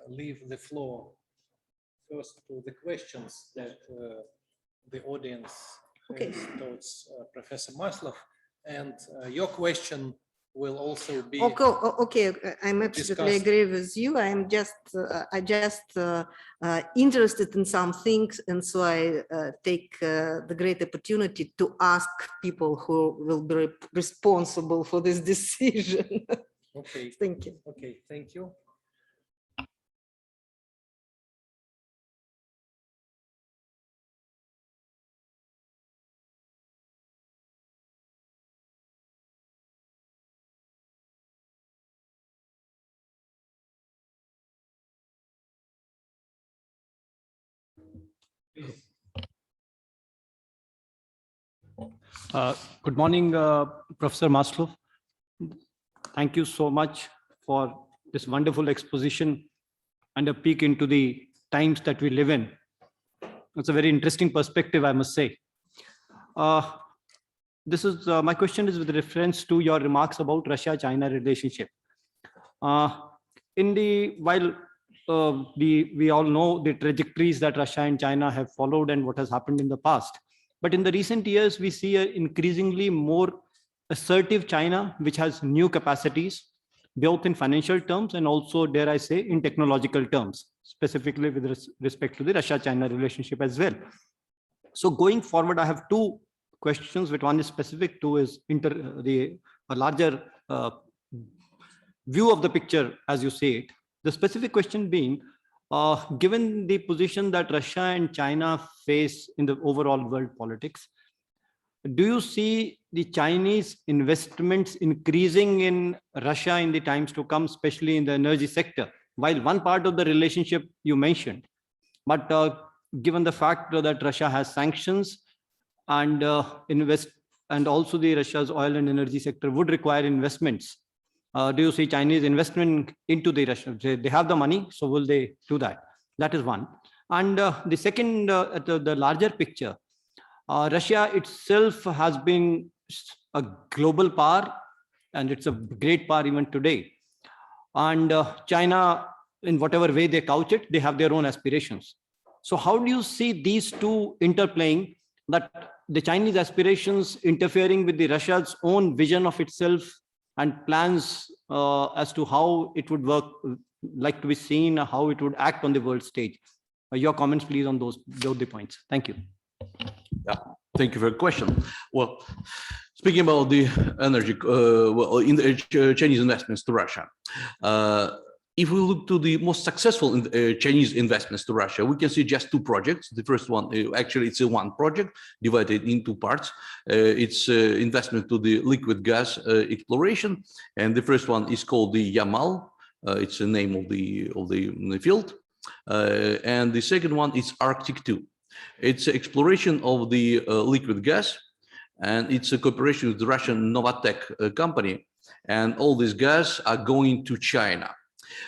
leave the floor first to the questions that the audience has towards Professor Maslov, and your question will also be okay. I'm absolutely agree with you. I'm just interested in some things, and so I take the great opportunity to ask people who will be responsible for this decision. Okay. Thank you. Okay, thank you. Good morning, Professor Maslov. Thank you so much for this wonderful exposition and a peek into the times that we live in. It's a very interesting perspective, I must say. My question is with reference to your remarks about Russia-China relationship. We all know the trajectories that Russia and China have followed and what has happened in the past. But in the recent years, we see an increasingly more assertive China, which has new capacities, both in financial terms and also, dare I say, in technological terms, specifically with respect to the Russia-China relationship as well. So going forward, I have two questions, which one is specific to is a larger view of the picture, as you say it. The specific question being, given the position that Russia and China face in the overall world politics, do you see the Chinese investments increasing in Russia in the times to come, especially in the energy sector? While one part of the relationship you mentioned, but given the fact that Russia has sanctions and and also the Russia's oil and energy sector would require investments, do you see Chinese investment into the Russia? They have the money, so will they do that? That is one. And the second, the larger picture, Russia itself has been a global power, and it's a great power even today. And China, in whatever way they couch it, they have their own aspirations. So how do you see these two interplaying, that the Chinese aspirations interfering with the Russia's own vision of itself and plans as to how it would work, like to be seen, how it would act on the world stage? Your comments, please, on those the points. Thank you. Yeah, thank you for the question. Well, speaking about the energy, in the Chinese investments to Russia, if we look to the most successful Chinese investments to Russia, we can see just two projects. The first one, actually, it's one project divided into parts. It's investment to the liquid gas exploration, and the first one is called the Yamal. It's the name of the field, and the second one is Arctic 2. It's exploration of the liquid gas, and it's a cooperation with the Russian Novatek company, and all this gas are going to China.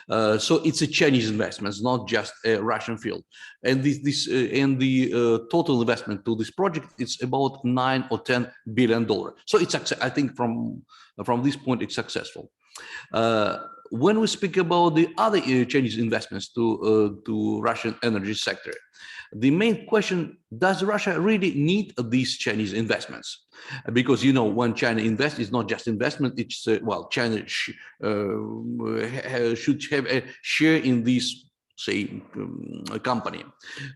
So it's a Chinese investment, it's not just a Russian field. And the total investment to this project, it's about $9 or $10 billion. So it's, I think, from this point, it's successful. When we speak about the other Chinese investments to Russian energy sector, the main question, does Russia really need these Chinese investments? Because, you know, when China invests, it's not just investment, it's, well, China should have a share in this, say, company.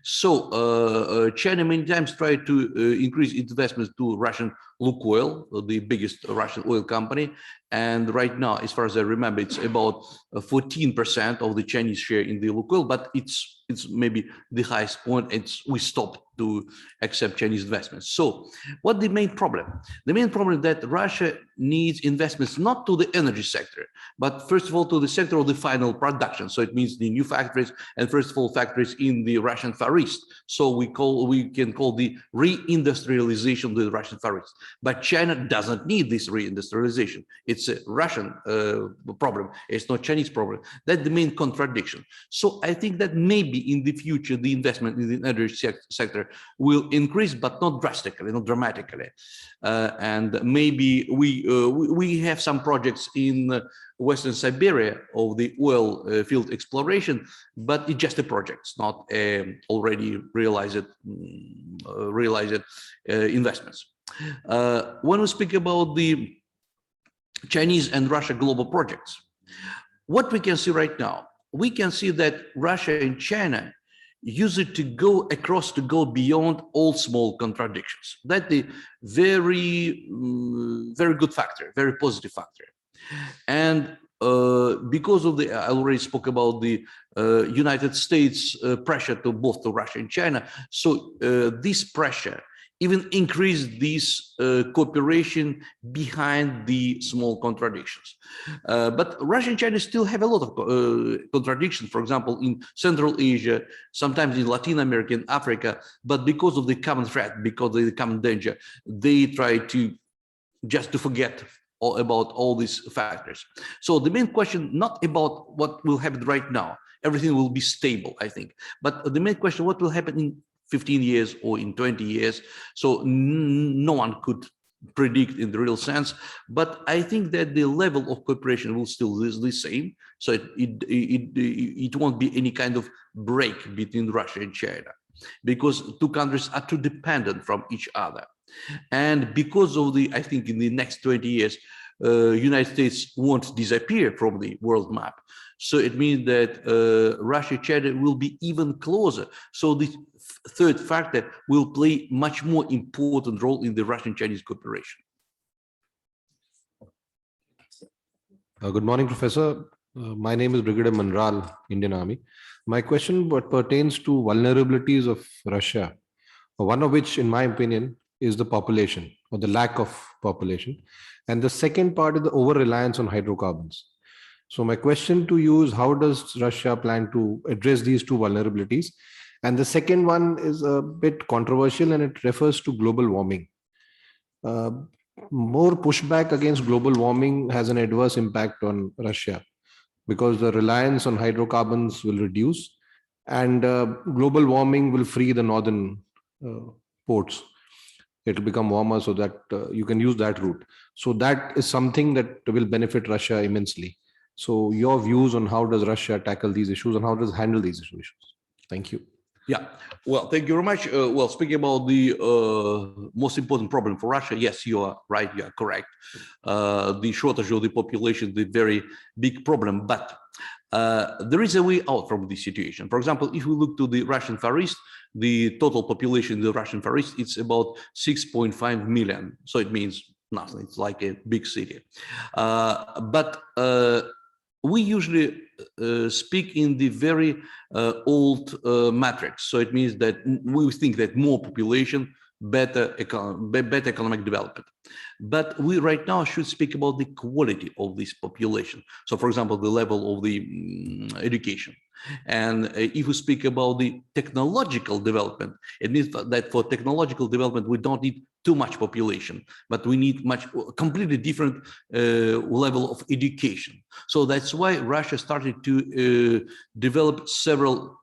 So China many times tried to increase investments to Russian Lukoil, the biggest Russian oil company. And right now, as far as I remember, it's about 14% of the Chinese share in the Lukoil, but it's maybe the highest point. We stopped to accept Chinese investments. So what the main problem? The main problem is that Russia needs investments not to the energy sector, but first of all to the sector of the final production. So it means the new factories, and first of all factories in the Russian Far East. So we can call the reindustrialization of the Russian Far East. But China doesn't need this reindustrialization. It's a Russian problem. It's not Chinese problem. That's the main contradiction. So I think that maybe in the future, the investment in the energy sector will increase, but not drastically, not dramatically. And maybe we have some projects in Western Siberia of the oil field exploration, but it's just a project, it's not already realized investments. When we speak about the Chinese and Russia global projects, what we can see right now, we can see that Russia and China use it to go across, to go beyond all small contradictions. That's the very good factor, very positive factor. And because of the, I already spoke about the United States pressure to both to Russia and China. So this pressure even increased this cooperation behind the small contradictions. But Russia and China still have a lot of contradictions, for example, in Central Asia, sometimes in Latin America and Africa, but because of the common threat, because of the common danger, they try to just to forget about all these factors. So the main question, not about what will happen right now, everything will be stable, I think, but the main question, what will happen in 15 years or in 20 years? So no one could predict in the real sense, but I think that the level of cooperation will still be the same. So it won't be any kind of break between Russia and China, because two countries are too dependent from each other. And because of the, I think in the next 20 years, United States won't disappear from the world map. So it means that Russia and China will be even closer. So the third factor will play much more important role in the Russian-Chinese cooperation. Good morning, Professor. My name is Brigadier Manral, Indian Army. My question pertains to vulnerabilities of Russia, one of which, in my opinion, is the population or the lack of population. And the second part is the over-reliance on hydrocarbons. So my question to you is, how does Russia plan to address these two vulnerabilities? And the second one is a bit controversial, and it refers to global warming. More pushback against global warming has an adverse impact on Russia, because the reliance on hydrocarbons will reduce, and global warming will free the northern ports. It will become warmer so that you can use that route. So that is something that will benefit Russia immensely. So your views on how does Russia tackle these issues and how does it handle these issues? Thank you. Yeah, well, thank you very much. Well, speaking about the most important problem for Russia, yes, you are right, you are correct. The shortage of the population is a very big problem, but there is a way out from this situation. For example, if we look to the Russian Far East, the total population in the Russian Far East, it's about 6.5 million. So it means nothing, it's like a big city. But we usually speak in the very old matrix. So it means that we think that more population, better economic development. But we right now should speak about the quality of this population. So for example, the level of the education. And if we speak about the technological development, it means that for technological development, we don't need too much population, but we need completely different level of education. So that's why Russia started to develop several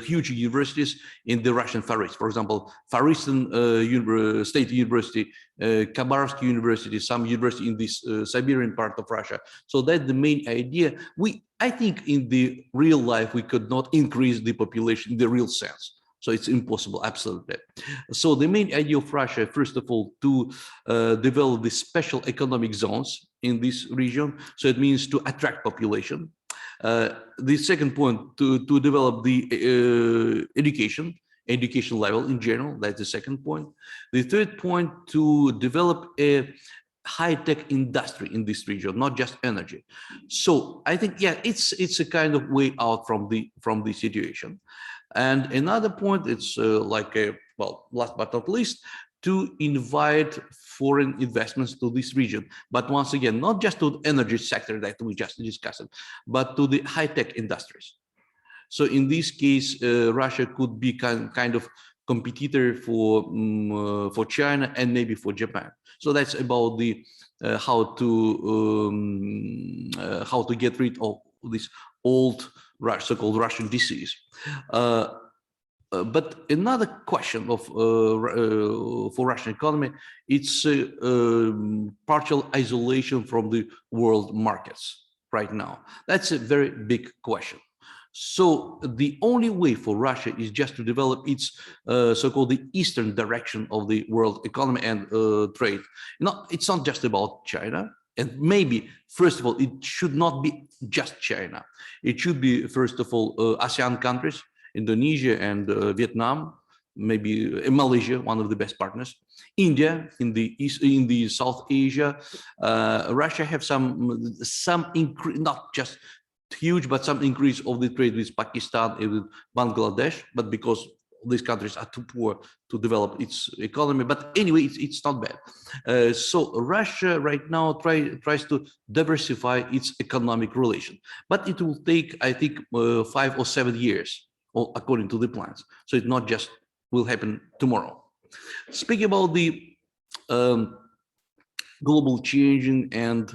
huge universities in the Russian Far East. For example, Far Eastern State University, Khabarovsk University, some university in this Siberian part of Russia. So that's the main idea. I think in the real life, we could not increase the population in the real sense. So it's impossible, absolutely. So the main idea of Russia, first of all, to develop the special economic zones in this region. So it means to attract population. The second point, to develop the education level in general, that's the second point. The third point, to develop a high-tech industry in this region, not just energy. So I think, yeah, it's a kind of way out from the situation. And another point, it's well, last but not least, to invite foreign investments to this region. But once again, not just to the energy sector that we just discussed, but to the high-tech industries. So in this case, Russia could be kind of competitor for China and maybe for Japan. So that's about the how to get rid of this old so-called Russian disease. But another question of for Russian economy, it's partial isolation from the world markets right now. That's a very big question. So the only way for Russia is just to develop its so-called the eastern direction of the world economy and trade. It's not just about China. And maybe, first of all, it should not be just China. It should be, first of all, ASEAN countries, Indonesia and Vietnam, maybe Malaysia, one of the best partners. India in the East, in the South Asia. Russia have some increase, not just huge, but some increase of the trade with Pakistan and with Bangladesh, but because these countries are too poor to develop its economy. But anyway, it's not bad. So Russia right now tries to diversify its economic relation, but it will take, I think, 5 or 7 years, according to the plans. So it's not just will happen tomorrow. Speaking about the global changing and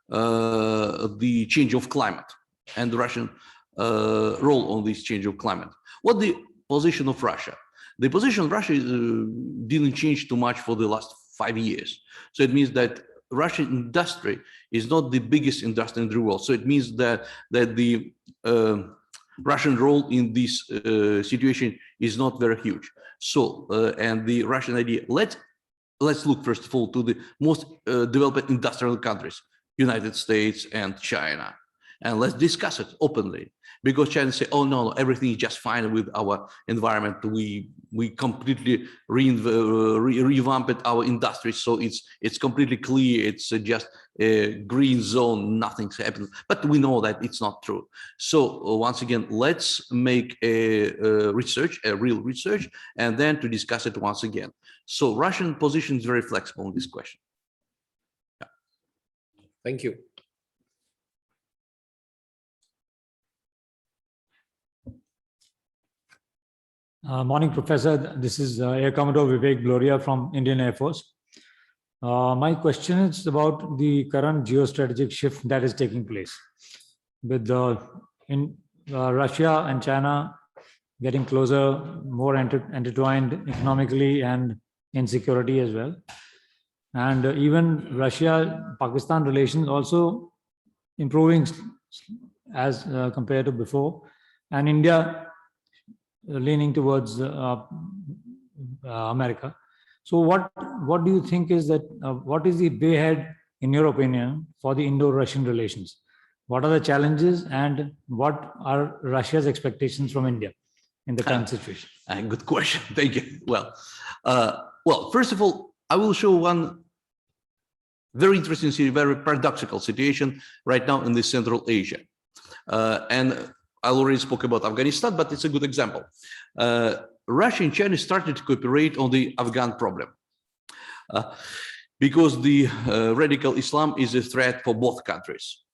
the change of climate and the Russian role on this change of climate. What the position of Russia? The position of Russia didn't change too much for the last 5 years. So it means that Russian industry is not the biggest industry in the world. So it means that the Russian role in this situation is not very huge. So and the Russian idea, let's look first of all to the most developed industrial countries, United States and China, and let's discuss it openly. Because China say, oh no, everything is just fine with our environment. We completely revamped our industry, so it's completely clear. It's just a green zone. Nothing's happened. But we know that it's not true. So once again, let's make a research, a real research, and then to discuss it once again. So Russian position is very flexible on this question. Yeah. Thank you. Morning, Professor. This is Air Commodore Vivek Gloria from Indian Air Force. My question is about the current geostrategic shift that is taking place with Russia and China getting closer, more intertwined economically and in security as well. And even Russia-Pakistan relations also improving as compared to before, and India leaning towards America. So what do you think is that, what is the way ahead, in your opinion, for the Indo-Russian relations? What are the challenges and what are Russia's expectations from India in the current situation? Good question. Thank you. Well, first of all, I will show one very interesting, very paradoxical situation right now in the Central Asia. And I already spoke about Afghanistan, but it's a good example. Russia and China started to cooperate on the Afghan problem because the radical Islam is a threat for both countries.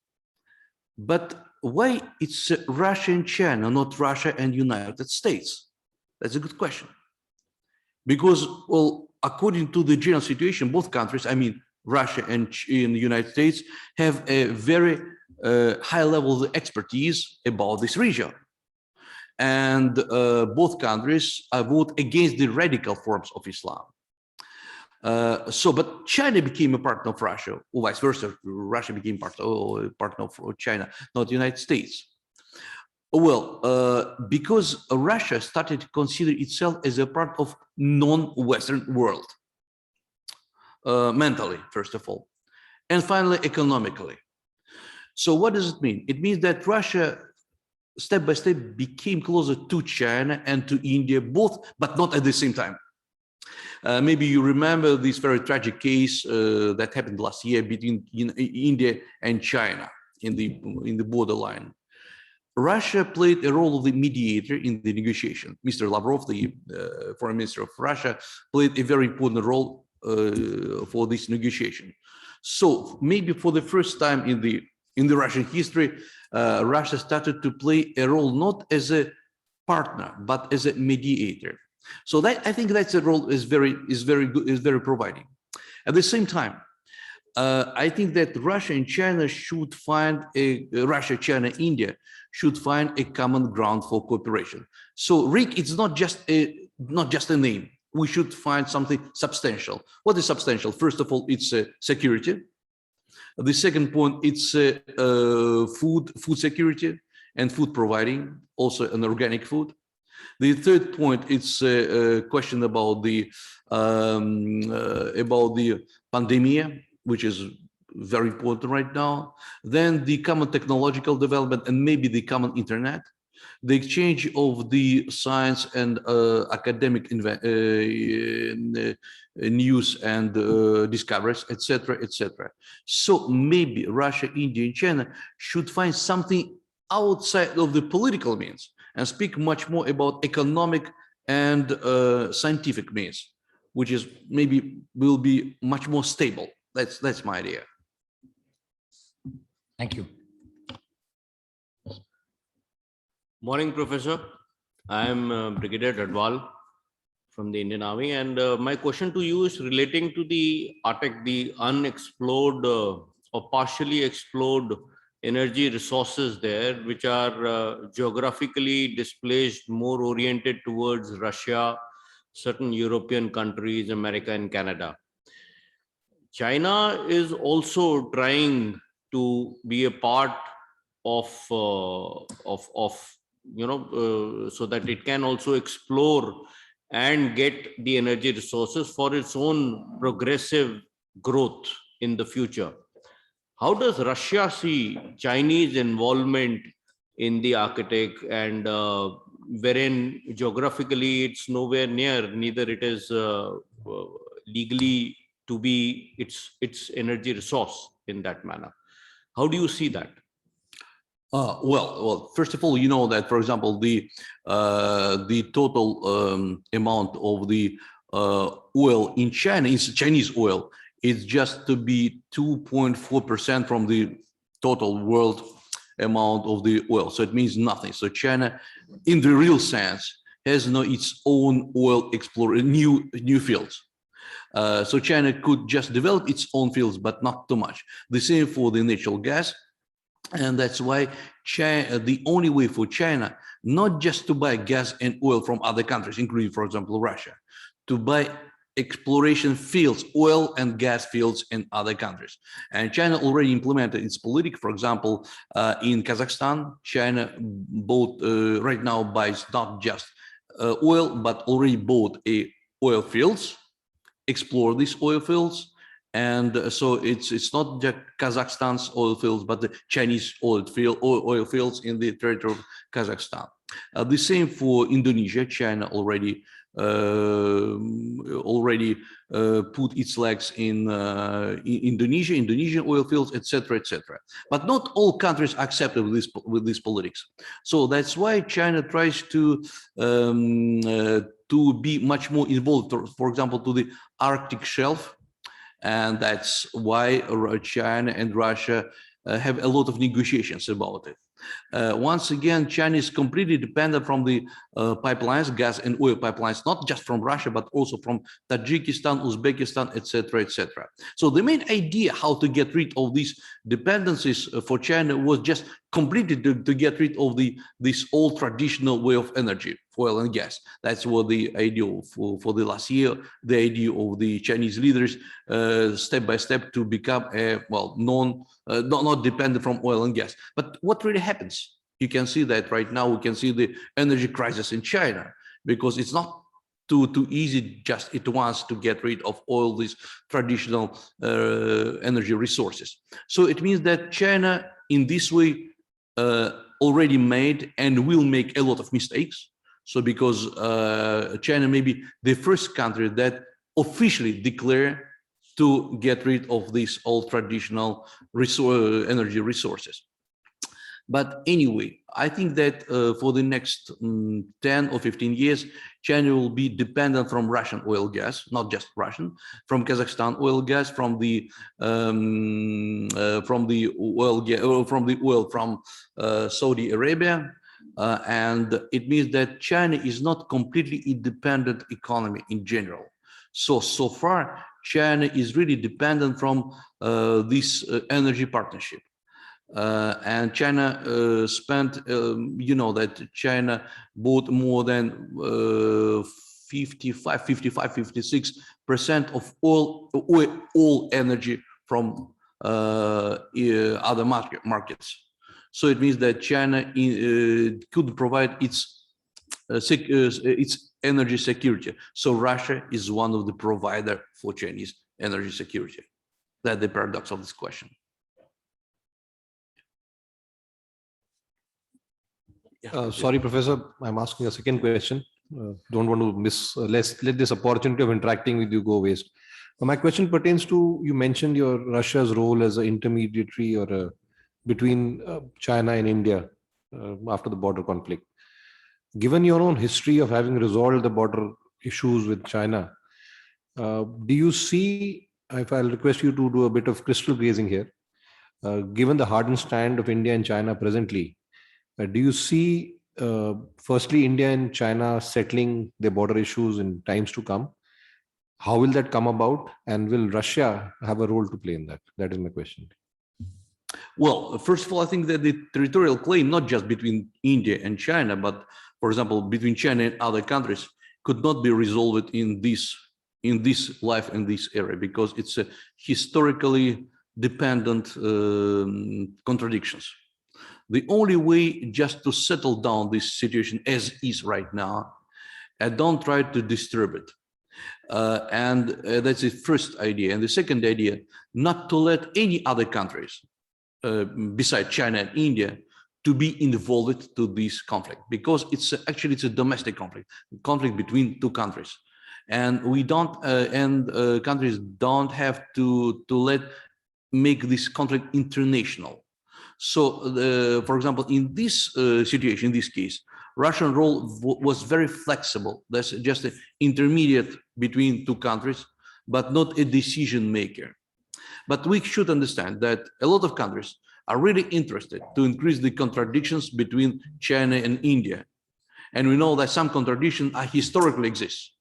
But why it's Russia and China, not Russia and United States? That's a good question. Because, well, according to the general situation, both countries, I mean, Russia and the United States, have a very high level of expertise about this region. And both countries vote against the radical forms of Islam. But China became a partner of Russia, or vice versa. Russia became a partner of China, not the United States. Well, because Russia started to consider itself as a part of non-Western world, mentally, first of all, and finally, economically. So what does it mean? It means that Russia, step by step, became closer to China and to India, both, but not at the same time. Maybe you remember this very tragic case that happened last year between India and China in the borderline. Russia played a role of the mediator in the negotiation. Mr. Lavrov, the foreign minister of Russia, played a very important role for this negotiation. So maybe for the first time in the Russian history, Russia started to play a role not as a partner, but as a mediator. So that, I think that's a role is very good, is very providing. At the same time, I think that Russia and China should find Russia, China, India should find a common ground for cooperation. So RIC, it's not just a name. We should find something substantial. What is substantial? First of all, it's security. The second point, it's food security and food providing, also an organic food. The third point, it's a question about the pandemic, which is very important right now. Then the common technological development and maybe the common internet, the exchange of the science and academic news and discoveries, etc., etc. So maybe Russia, India, and China should find something outside of the political means and speak much more about economic and scientific means, which is maybe will be much more stable. That's my idea. Thank you. Morning, Professor. I am Brigadier Radwal from the Indian Army, and my question to you is relating to the Arctic, the unexplored or partially explored energy resources there, which are geographically displaced, more oriented towards Russia, certain European countries, America and Canada. China is also trying to be a part of so that it can also explore and get the energy resources for its own progressive growth in the future. How does Russia see Chinese involvement in the Arctic, and wherein geographically it's nowhere near, neither it is legally to be its energy resource in that manner? How do you see that? Well, first of all, you know that, for example, the total amount of the oil in China, is Chinese oil, is just to be 2.4% from the total world amount of the oil. So it means nothing. So China, in the real sense, has no its own oil exploration, new fields. So China could just develop its own fields, but not too much. The same for the natural gas. And that's why China, the only way for China, not just to buy gas and oil from other countries, including, for example, Russia, to buy exploration fields, oil and gas fields in other countries. And China already implemented its policy. For example, in Kazakhstan, China bought, right now buys not just oil, but already bought oil fields, explore these oil fields. And so it's not just Kazakhstan's oil fields, but the Chinese oil fields in the territory of Kazakhstan. The same for Indonesia. China already put its legs in Indonesian oil fields, etc., etc. But not all countries accepted with this politics. So that's why China tries to be much more involved, for example, to the Arctic shelf. And that's why China and Russia have a lot of negotiations about it. Once again, China is completely dependent from the pipelines, gas and oil pipelines, not just from Russia, but also from Tajikistan, Uzbekistan, etc., etc. So the main idea how to get rid of these dependencies for China was just completely to get rid of this old traditional way of energy, oil and gas. That's what the idea for the last year, the idea of the Chinese leaders, step by step to become a, well, not dependent from oil and gas. But what really happens? You can see that right now. We can see the energy crisis in China, because it's not too easy just at once to get rid of all these traditional energy resources. So it means that China in this way already made and will make a lot of mistakes. So because China may be the first country that officially declare to get rid of these old traditional energy resources. But anyway, I think that for the next 10 or 15 years, China will be dependent from Russian oil gas, not just Russian, from Kazakhstan oil gas, from the oil from Saudi Arabia, and it means that China is not completely independent economy in general. So far, China is really dependent from this energy partnership. And China spent, you know, that China bought more than 56% of all energy from other markets. So it means that China could provide its energy security. So Russia is one of the provider for Chinese energy security. That's the paradox of this question. Sorry, Professor, I'm asking a second question. Don't want to let this opportunity of interacting with you go waste. My question pertains to, you mentioned Russia's role as an intermediary or between China and India after the border conflict. Given your own history of having resolved the border issues with China, do you see, if I'll request you to do a bit of crystal gazing here, given the hardened stand of India and China presently, do you see, firstly, India and China settling their border issues in times to come? How will that come about? And will Russia have a role to play in that? That is my question. Well, first of all, I think that the territorial claim, not just between India and China, but, for example, between China and other countries, could not be resolved in this life, in this area, because it's a historically dependent contradictions. The only way just to settle down this situation as is right now, and don't try to disturb it. And that's the first idea. And the second idea, not to let any other countries besides China and India to be involved to this conflict, because it's actually a domestic conflict between two countries, and we don't countries don't have to make this conflict international. So, for example, in this situation, in this case, Russian role was very flexible. That's just an intermediate between two countries, but not a decision maker. But we should understand that a lot of countries are really interested to increase the contradictions between China and India. And we know that some contradictions historically exist.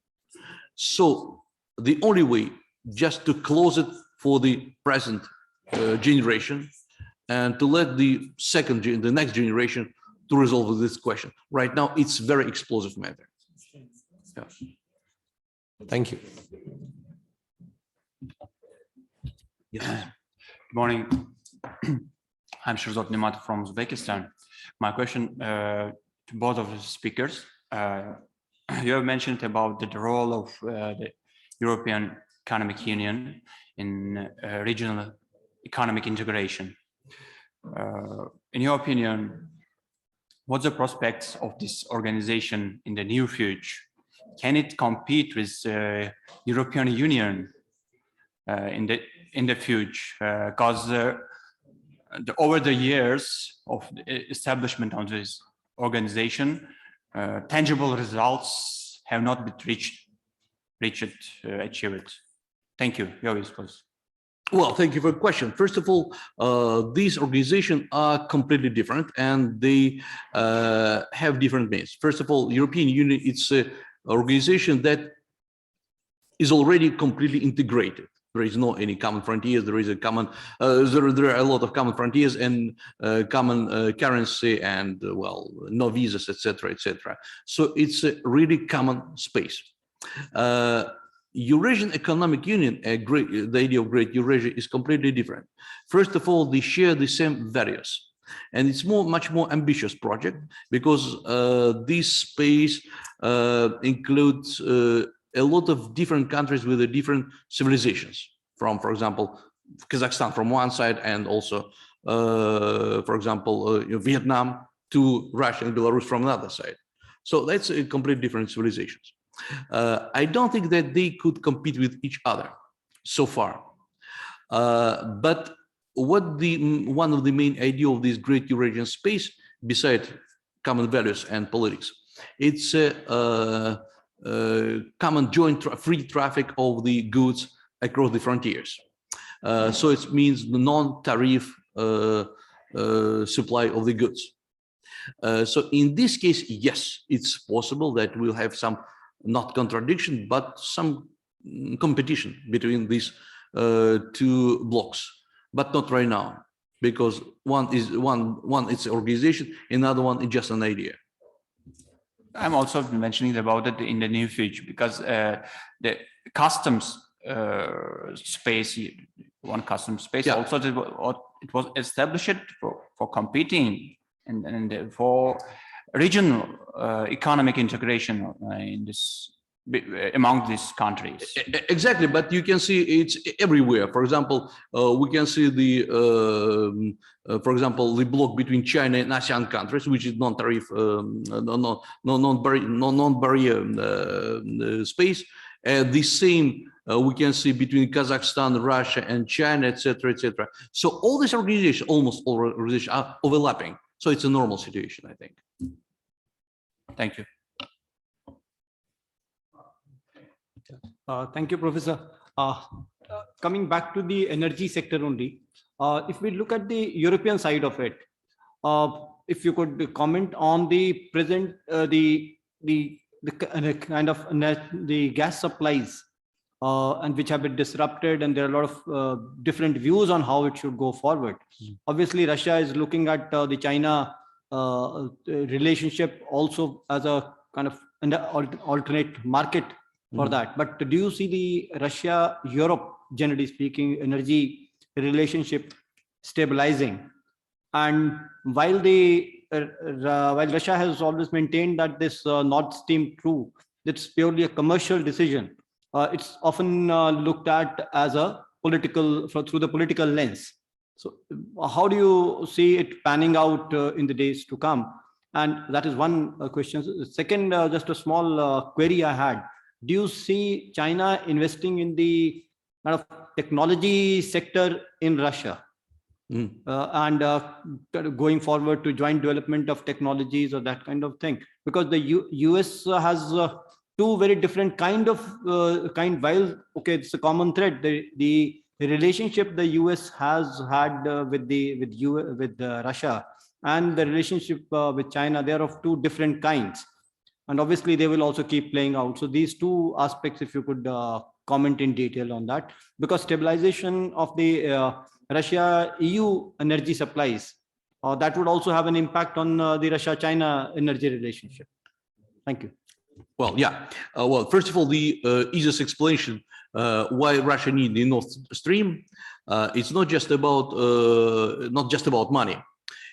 So the only way just to close it for the present generation and to let the next generation to resolve this question. Right now, it's very explosive matter. Yeah. Thank you. Yes. Good morning. I'm Shirzot Nimat from Uzbekistan. My question to both of the speakers. You have mentioned about the role of the European Economic Union in regional economic integration. In your opinion, what's the prospects of this organization in the near future? Can it compete with European Union in the future? Because over the years of the establishment of this organization, tangible results have not been achieved. Thank you. Yovis, please. Well, thank you for the question. First of all, these organizations are completely different and they have different means. First of all, European Union, it's an organization that is already completely integrated. There is no any common frontiers. There is a common. There are a lot of common frontiers and common currency and well, no visas, etc., etc. So it's a really common space. Eurasian Economic Union, the idea of Great Eurasia is completely different. First of all, they share the same values, and it's much more ambitious project because this space includes a lot of different countries with the different civilizations. From, for example, Kazakhstan from one side, and also, for example, Vietnam to Russia and Belarus from another side. So that's a completely different civilizations. I don't think that they could compete with each other so far. But what one of the main idea of this Great Eurasian space, besides common values and politics, it's a common joint free traffic of the goods across the frontiers. So it means the non-tariff supply of the goods. So in this case, yes, it's possible that we'll have some, not contradiction, but some competition between these two blocks, but not right now, because one is organization, another one is just an idea. I'm also mentioning about it in the near future, because the customs space, one customs space, also it was established for competing and for regional economic integration in this among these countries. Exactly, but you can see it's everywhere. For example, we can see the, for example, the block between China and ASEAN countries, which is non-tariff, non-barrier space. The same we can see between Kazakhstan, Russia, and China, etc., etc. So all these organizations, almost all organizations, are overlapping. So it's a normal situation, I think. Thank you. Thank you, Professor. Coming back to the energy sector only, if we look at the European side of it, if you could comment on the present, the kind of the gas supplies, and which have been disrupted, and there are a lot of different views on how it should go forward. Obviously, Russia is looking at the China relationship also as a kind of an alternate market for that. But do you see the Russia-Europe, generally speaking, energy relationship stabilizing? And while Russia has always maintained that this Nord Stream 2, it's purely a commercial decision, it's often looked at as a political, through the political lens. So how do you see it panning out in the days to come? And that is one question. Second, just a small query I had. Do you see China investing in the kind of technology sector in Russia? And going forward to joint development of technologies or that kind of thing? Because the US has two very different while, okay, it's a common thread. The relationship the US has had with Russia and the relationship with China, they are of two different kinds. And obviously they will also keep playing out. So these two aspects, if you could comment in detail on that, because stabilization of the Russia-EU energy supplies, that would also have an impact on the Russia-China energy relationship. Thank you. Well, yeah. Well, first of all, the easiest explanation why Russia needs the Nord Stream, it's not just about money.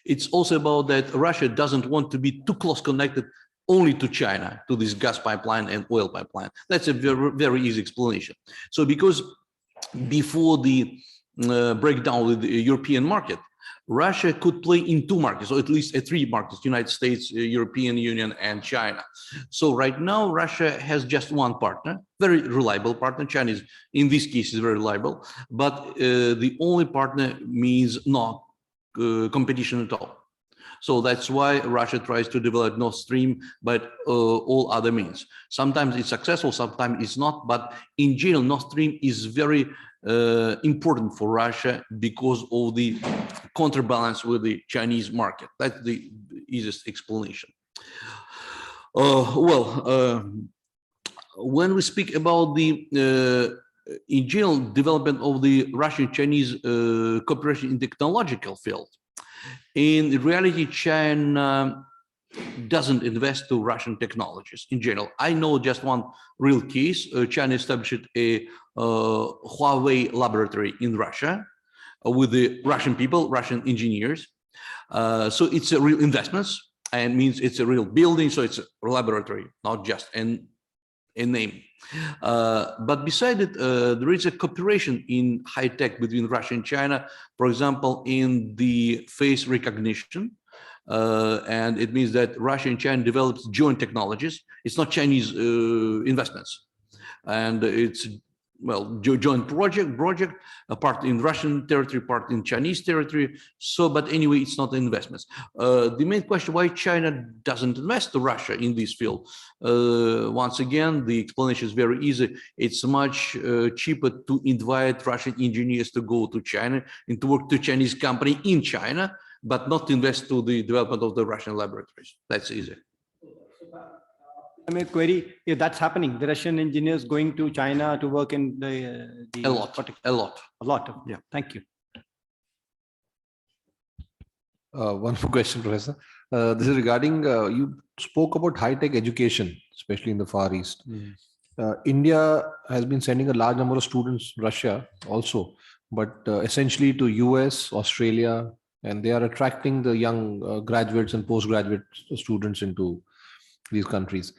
It's also about that Russia doesn't want to be too close connected only to China, to this gas pipeline and oil pipeline. That's a very, very easy explanation. So because before the breakdown with the European market, Russia could play in two markets, or at least three markets: United States, European Union, and China. So right now, Russia has just one partner, very reliable partner. China is, in this case, is very reliable, but the only partner means not competition at all. So that's why Russia tries to develop Nord Stream, but all other means. Sometimes it's successful, sometimes it's not. But in general, Nord Stream is very important for Russia because of the counterbalance with the Chinese market. That's the easiest explanation. When we speak about the in general development of the Russian-Chinese cooperation in technological field, in reality, China doesn't invest to Russian technologies in general. I know just one real case. China established a Huawei laboratory in Russia with the Russian people, Russian engineers. So it's a real investments, and means it's a real building. So it's a laboratory, not just a name. But beside it, there is a cooperation in high tech between Russia and China, for example, in the face recognition. And it means that Russia and China develops joint technologies. It's not Chinese investments. And it's, well, joint project, a part in Russian territory, part in Chinese territory. So, but anyway, it's not investments. The main question, why China doesn't invest to Russia in this field? Once again, the explanation is very easy. It's much cheaper to invite Russian engineers to go to China and to work to Chinese company in China but not invest to the development of the Russian laboratories. That's easy. I may query if that's happening. The Russian engineers going to China to work in the A lot. Yeah. Thank you. One more question, Professor. This is regarding, you spoke about high-tech education, especially in the Far East. India has been sending a large number of students to Russia also, but essentially to US, Australia, and they are attracting the young graduates and postgraduate students into these countries.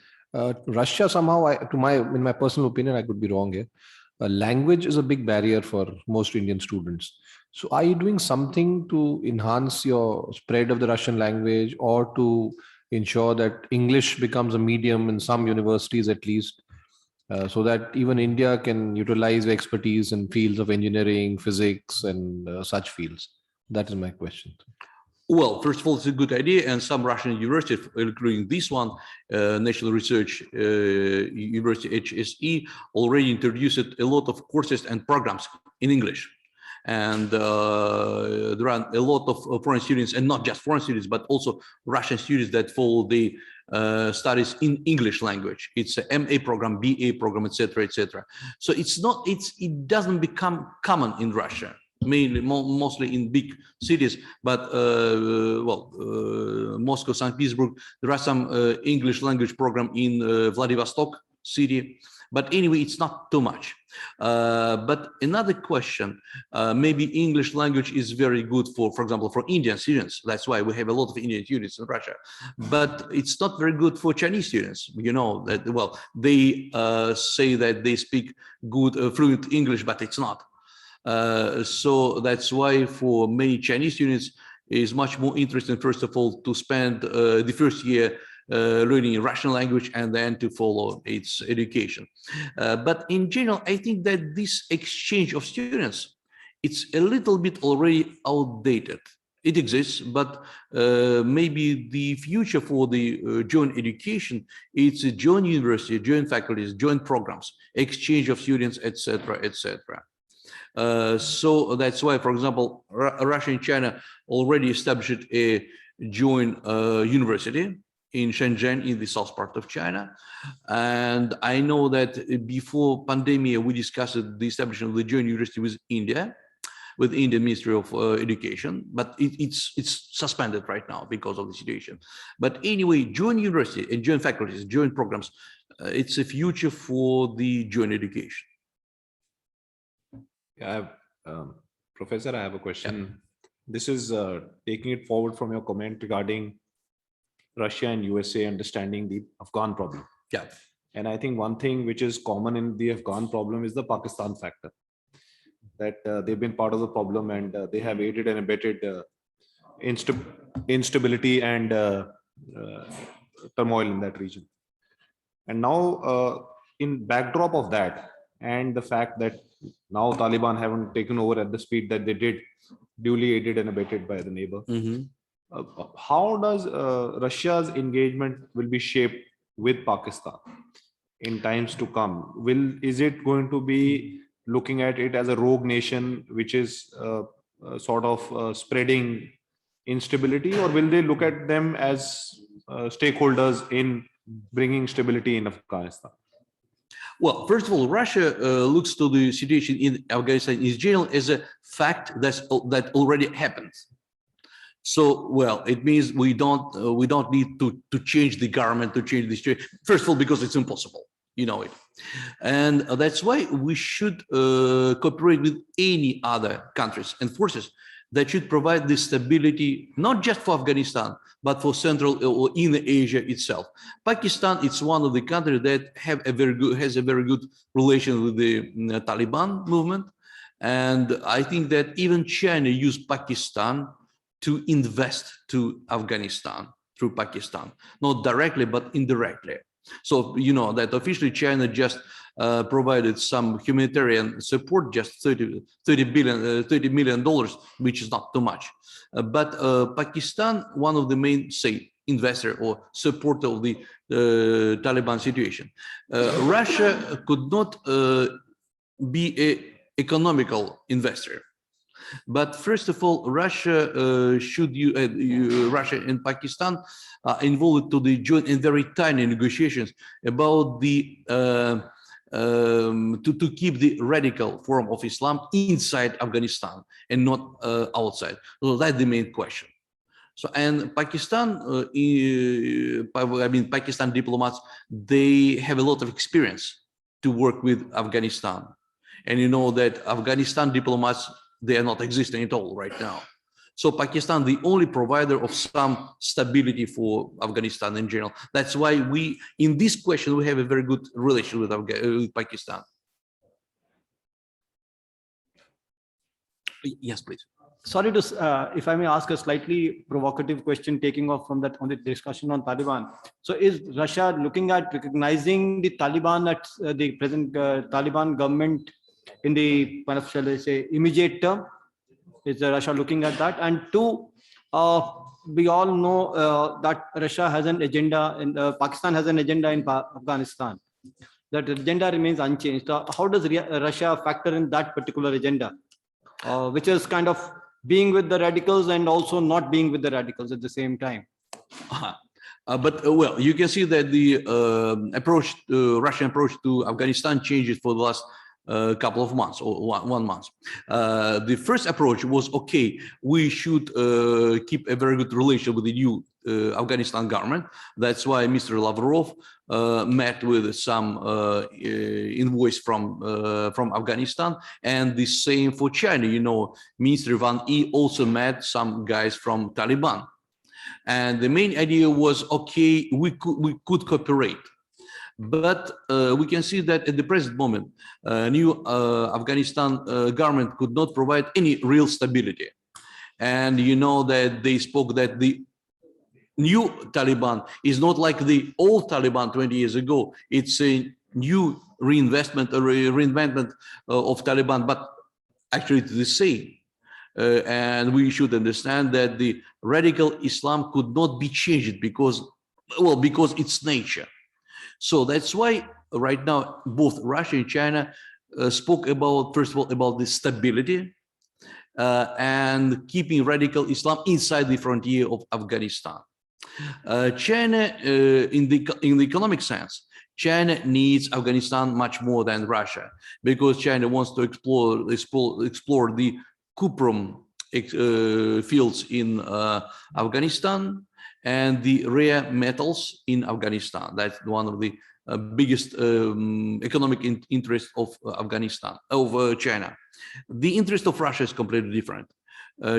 Russia somehow, in my personal opinion, I could be wrong here, language is a big barrier for most Indian students. So are you doing something to enhance your spread of the Russian language, or to ensure that English becomes a medium in some universities at least, so that even India can utilize the expertise in fields of engineering, physics, and such fields? That is my question. Well, first of all, it's a good idea, and some Russian universities, including this one, National Research University HSE, already introduced a lot of courses and programs in English. And there are a lot of foreign students, and not just foreign students, but also Russian students that follow the studies in English language. It's a MA program, BA program, etc., etc. So it doesn't become common in Russia, mainly mostly in big cities, but Moscow, St. Petersburg, there are some English language program in Vladivostok city. But anyway, it's not too much. But another question, maybe English language is very good for example, for Indian students. That's why we have a lot of Indian students in Russia. But it's not very good for Chinese students. You know that, well, they say that they speak good, fluent English, but it's not. So that's why for many Chinese students, it's much more interesting, first of all, to spend the first year learning Russian language and then to follow its education. But in general, I think that this exchange of students, it's a little bit already outdated. It exists, but maybe the future for the joint education, it's a joint university, joint faculties, joint programs, exchange of students, etc., etc. So that's why, for example, Russia and China already established a joint university in Shenzhen, in the south part of China. And I know that before pandemic, we discussed the establishment of the joint university with India, with the Indian Ministry of Education, but it's suspended right now because of the situation. But anyway, joint university and joint faculties, joint programs, it's a future for the joint education. Yeah, Professor, I have a question. Yeah. This is taking it forward from your comment regarding Russia and USA understanding the Afghan problem. Yeah. And I think one thing which is common in the Afghan problem is the Pakistan factor, that they've been part of the problem, and they have aided and abetted instability and turmoil in that region. And now in backdrop of that, and the fact that now Taliban haven't taken over at the speed that they did, duly aided and abetted by the neighbor. Mm-hmm. How does Russia's engagement will be shaped with Pakistan in times to come? Is it going to be looking at it as a rogue nation which is sort of spreading instability, or will they look at them as stakeholders in bringing stability in Afghanistan? Well, first of all, Russia looks to the situation in Afghanistan in general as a fact that already happened. So, well, it means we don't need to change the government, to change the situation. First of all, because it's impossible, you know it, and that's why we should cooperate with any other countries and forces that should provide the stability, not just for Afghanistan, but for Central or in Asia itself. Pakistan, it's one of the countries that has a very good relation with the Taliban movement, and I think that even China used Pakistan to invest to Afghanistan through Pakistan, not directly, but indirectly. So, you know, that officially China just provided some humanitarian support, just $30 million, which is not too much. But Pakistan, one of the main, say, investor or supporter of the Taliban situation. Russia could not be an economical investor. But first of all, Russia Russia and Pakistan are involved to the joint and very tiny negotiations about the to keep the radical form of Islam inside Afghanistan and not outside. So that's the main question. So, and Pakistan, Pakistan diplomats, they have a lot of experience to work with Afghanistan. And you know that Afghanistan diplomats, they are not existing at all right now. So Pakistan, the only provider of some stability for Afghanistan in general. That's why we, in this question, we have a very good relation with Pakistan. Yes, please. Sorry to, if I may ask a slightly provocative question, taking off from that on the discussion on Taliban. So is Russia looking at recognizing the Taliban, at the present Taliban government in the kind of, shall I say, immediate term? Is Russia looking at that? And two, we all know that Russia has an agenda, and Pakistan has an agenda in Afghanistan. That agenda remains unchanged. How does Russia factor in that particular agenda, which is kind of being with the radicals and also not being with the radicals at the same time? Well, you can see that the Russian approach to Afghanistan changes for the last couple of months or 1 month. The first approach was, okay, we should keep a very good relation with the new Afghanistan government. That's why Mr. Lavrov met with some envoys from Afghanistan, and the same for China. You know, Minister Wang Yi also met some guys from Taliban, and the main idea was, okay, we could cooperate. But we can see that at the present moment, new Afghanistan government could not provide any real stability. And you know that they spoke that the new Taliban is not like the old Taliban 20 years ago. It's a new reinvestment or reinvestment of Taliban, but actually it's the same. And we should understand that the radical Islam could not be changed because it's nature. So that's why right now both Russia and China spoke about, first of all, about the stability and keeping radical Islam inside the frontier of Afghanistan. China, in the economic sense, China needs Afghanistan much more than Russia, because China wants to explore the cuprum fields in Afghanistan and the rare metals in Afghanistan. That's one of the biggest economic interests of Afghanistan, of China. The interest of Russia is completely different.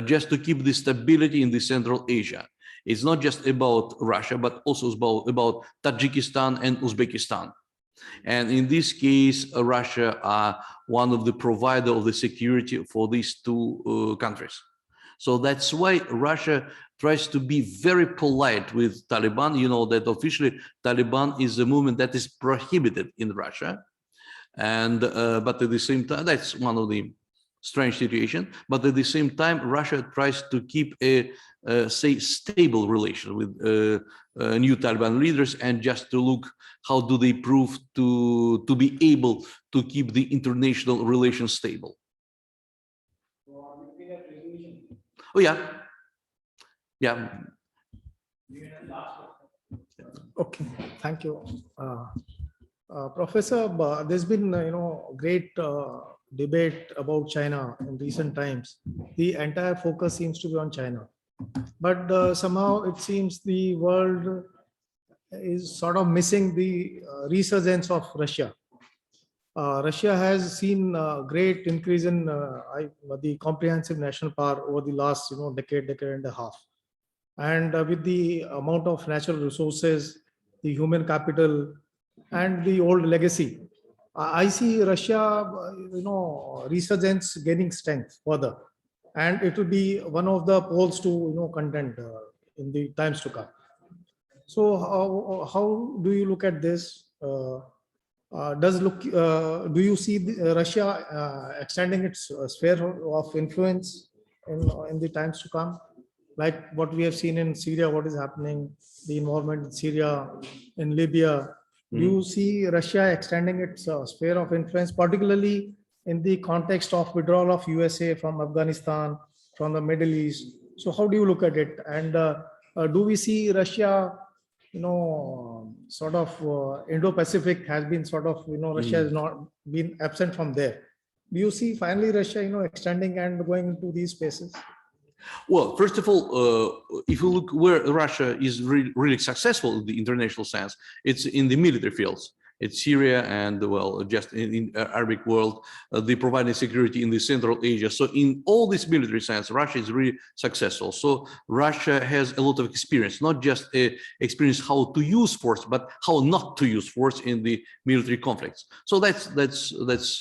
Just to keep the stability in the Central Asia. It's not just about Russia, but also about Tajikistan and Uzbekistan. And in this case, Russia are one of the provider of the security for these two countries. So that's why Russia tries to be very polite with Taliban. You know that officially Taliban is a movement that is prohibited in Russia. And but at the same time, that's one of the strange situation. But at the same time, Russia tries to keep a say stable relation with new Taliban leaders, and just to look how do they prove to be able to keep the international relations stable. Oh yeah, yeah. Okay, thank you, Professor. There's been great debate about China in recent times. The entire focus seems to be on China, but somehow it seems the world is sort of missing the resurgence of Russia. Russia has seen a great increase in the comprehensive national power over the last decade and a half, and with the amount of natural resources, the human capital, and the old legacy, I see Russia resurgence gaining strength further, and it will be one of the poles to contend in the times to come. So how do you look at this? Do you see Russia extending its sphere of influence in the times to come, like what we have seen in Syria, what is happening, the involvement in Syria, in Libya? Do you see Russia extending its sphere of influence, particularly in the context of withdrawal of USA from Afghanistan, from the Middle East. So how do you look at it? And do we see Russia, sort of Indo-Pacific has been sort of, Russia has not been absent from there. Do you see finally Russia, extending and going into these spaces? Well, first of all, if you look where Russia is really successful in the international sense, it's in the military fields. It's Syria and, well, just in Arabic world, they provide security in the Central Asia. So in all this military sense, Russia is really successful. So Russia has a lot of experience, not just experience how to use force, but how not to use force in the military conflicts. So that's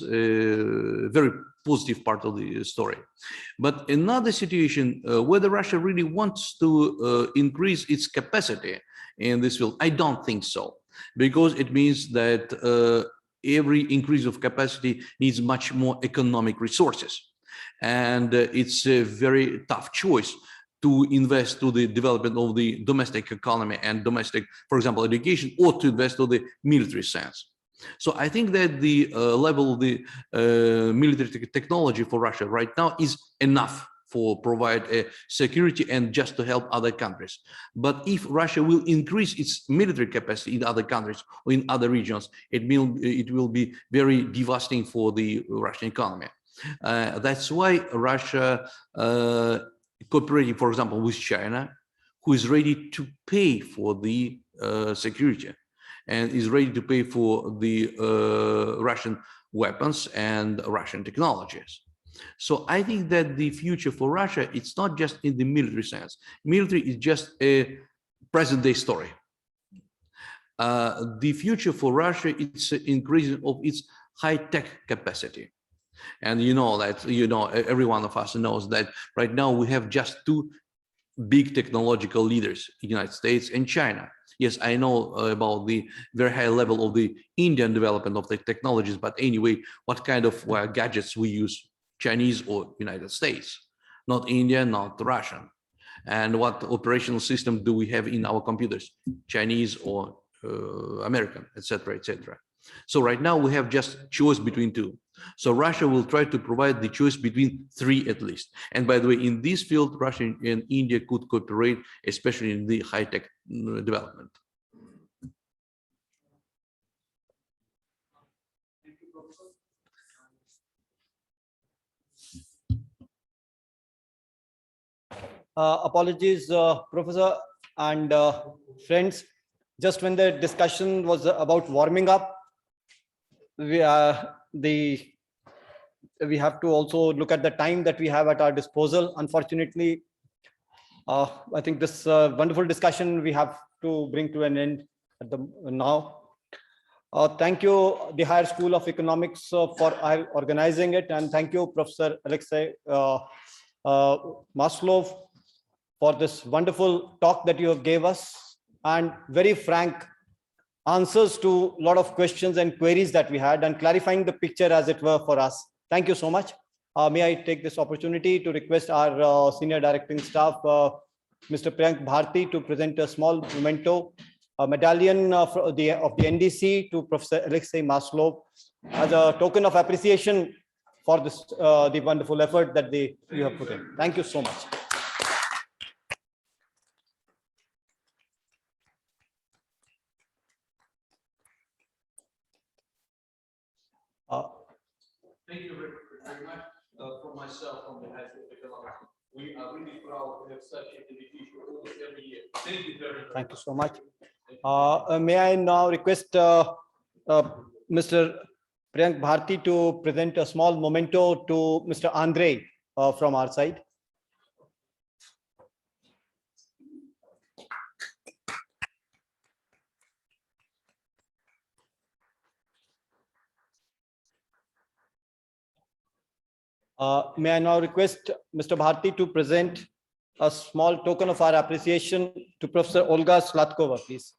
a very positive part of the story. But another situation, whether Russia really wants to increase its capacity in this field, I don't think so. Because it means that every increase of capacity needs much more economic resources. And it's a very tough choice to invest to the development of the domestic economy and domestic, for example, education, or to invest to the military sense. So I think that the level of the military technology for Russia right now is enough for provide a security and just to help other countries. But if Russia will increase its military capacity in other countries or in other regions, it will be very devastating for the Russian economy. That's why Russia cooperating, for example, with China, who is ready to pay for the security and is ready to pay for the Russian weapons and Russian technologies. So I think that the future for Russia, it's not just in the military sense. Military is just a present day story. The future for Russia, it's increasing of its high-tech capacity. And every one of us knows that right now we have just two big technological leaders, United States and China. Yes, I know about the very high level of the Indian development of the technologies, but anyway, what kind of gadgets we use? Chinese or United States, not India, not Russian. And what operational system do we have in our computers? Chinese or American, etc., etc. So right now we have just choice between two. So Russia will try to provide the choice between three at least. And by the way, in this field, Russia and India could cooperate, especially in the high-tech development. Apologies, Professor and friends. Just when the discussion was about warming up, we have to also look at the time that we have at our disposal. Unfortunately, I think this wonderful discussion we have to bring to an end at now. Thank you, the Higher School of Economics, for organizing it, and thank you, Professor Aleksey Maslov, for this wonderful talk that you have gave us and very frank answers to a lot of questions and queries that we had and clarifying the picture as it were for us. Thank you so much. May I take this opportunity to request our senior directing staff, Mr. Priyank Bharti, to present a small memento, a medallion of the NDC to Professor Aleksey Maslov as a token of appreciation for this the wonderful effort that you have put in. Thank you so much. Thank you very much for myself, from the High School of Economics. We are really proud to have such an education almost every year. Thank you very much. Thank you so much. May I now request Mr. Priyank Bharti to present a small memento to Mr. Andre from our side. May I now request Mr. Bharti to present a small token of our appreciation to Professor Olga Slatkova, please.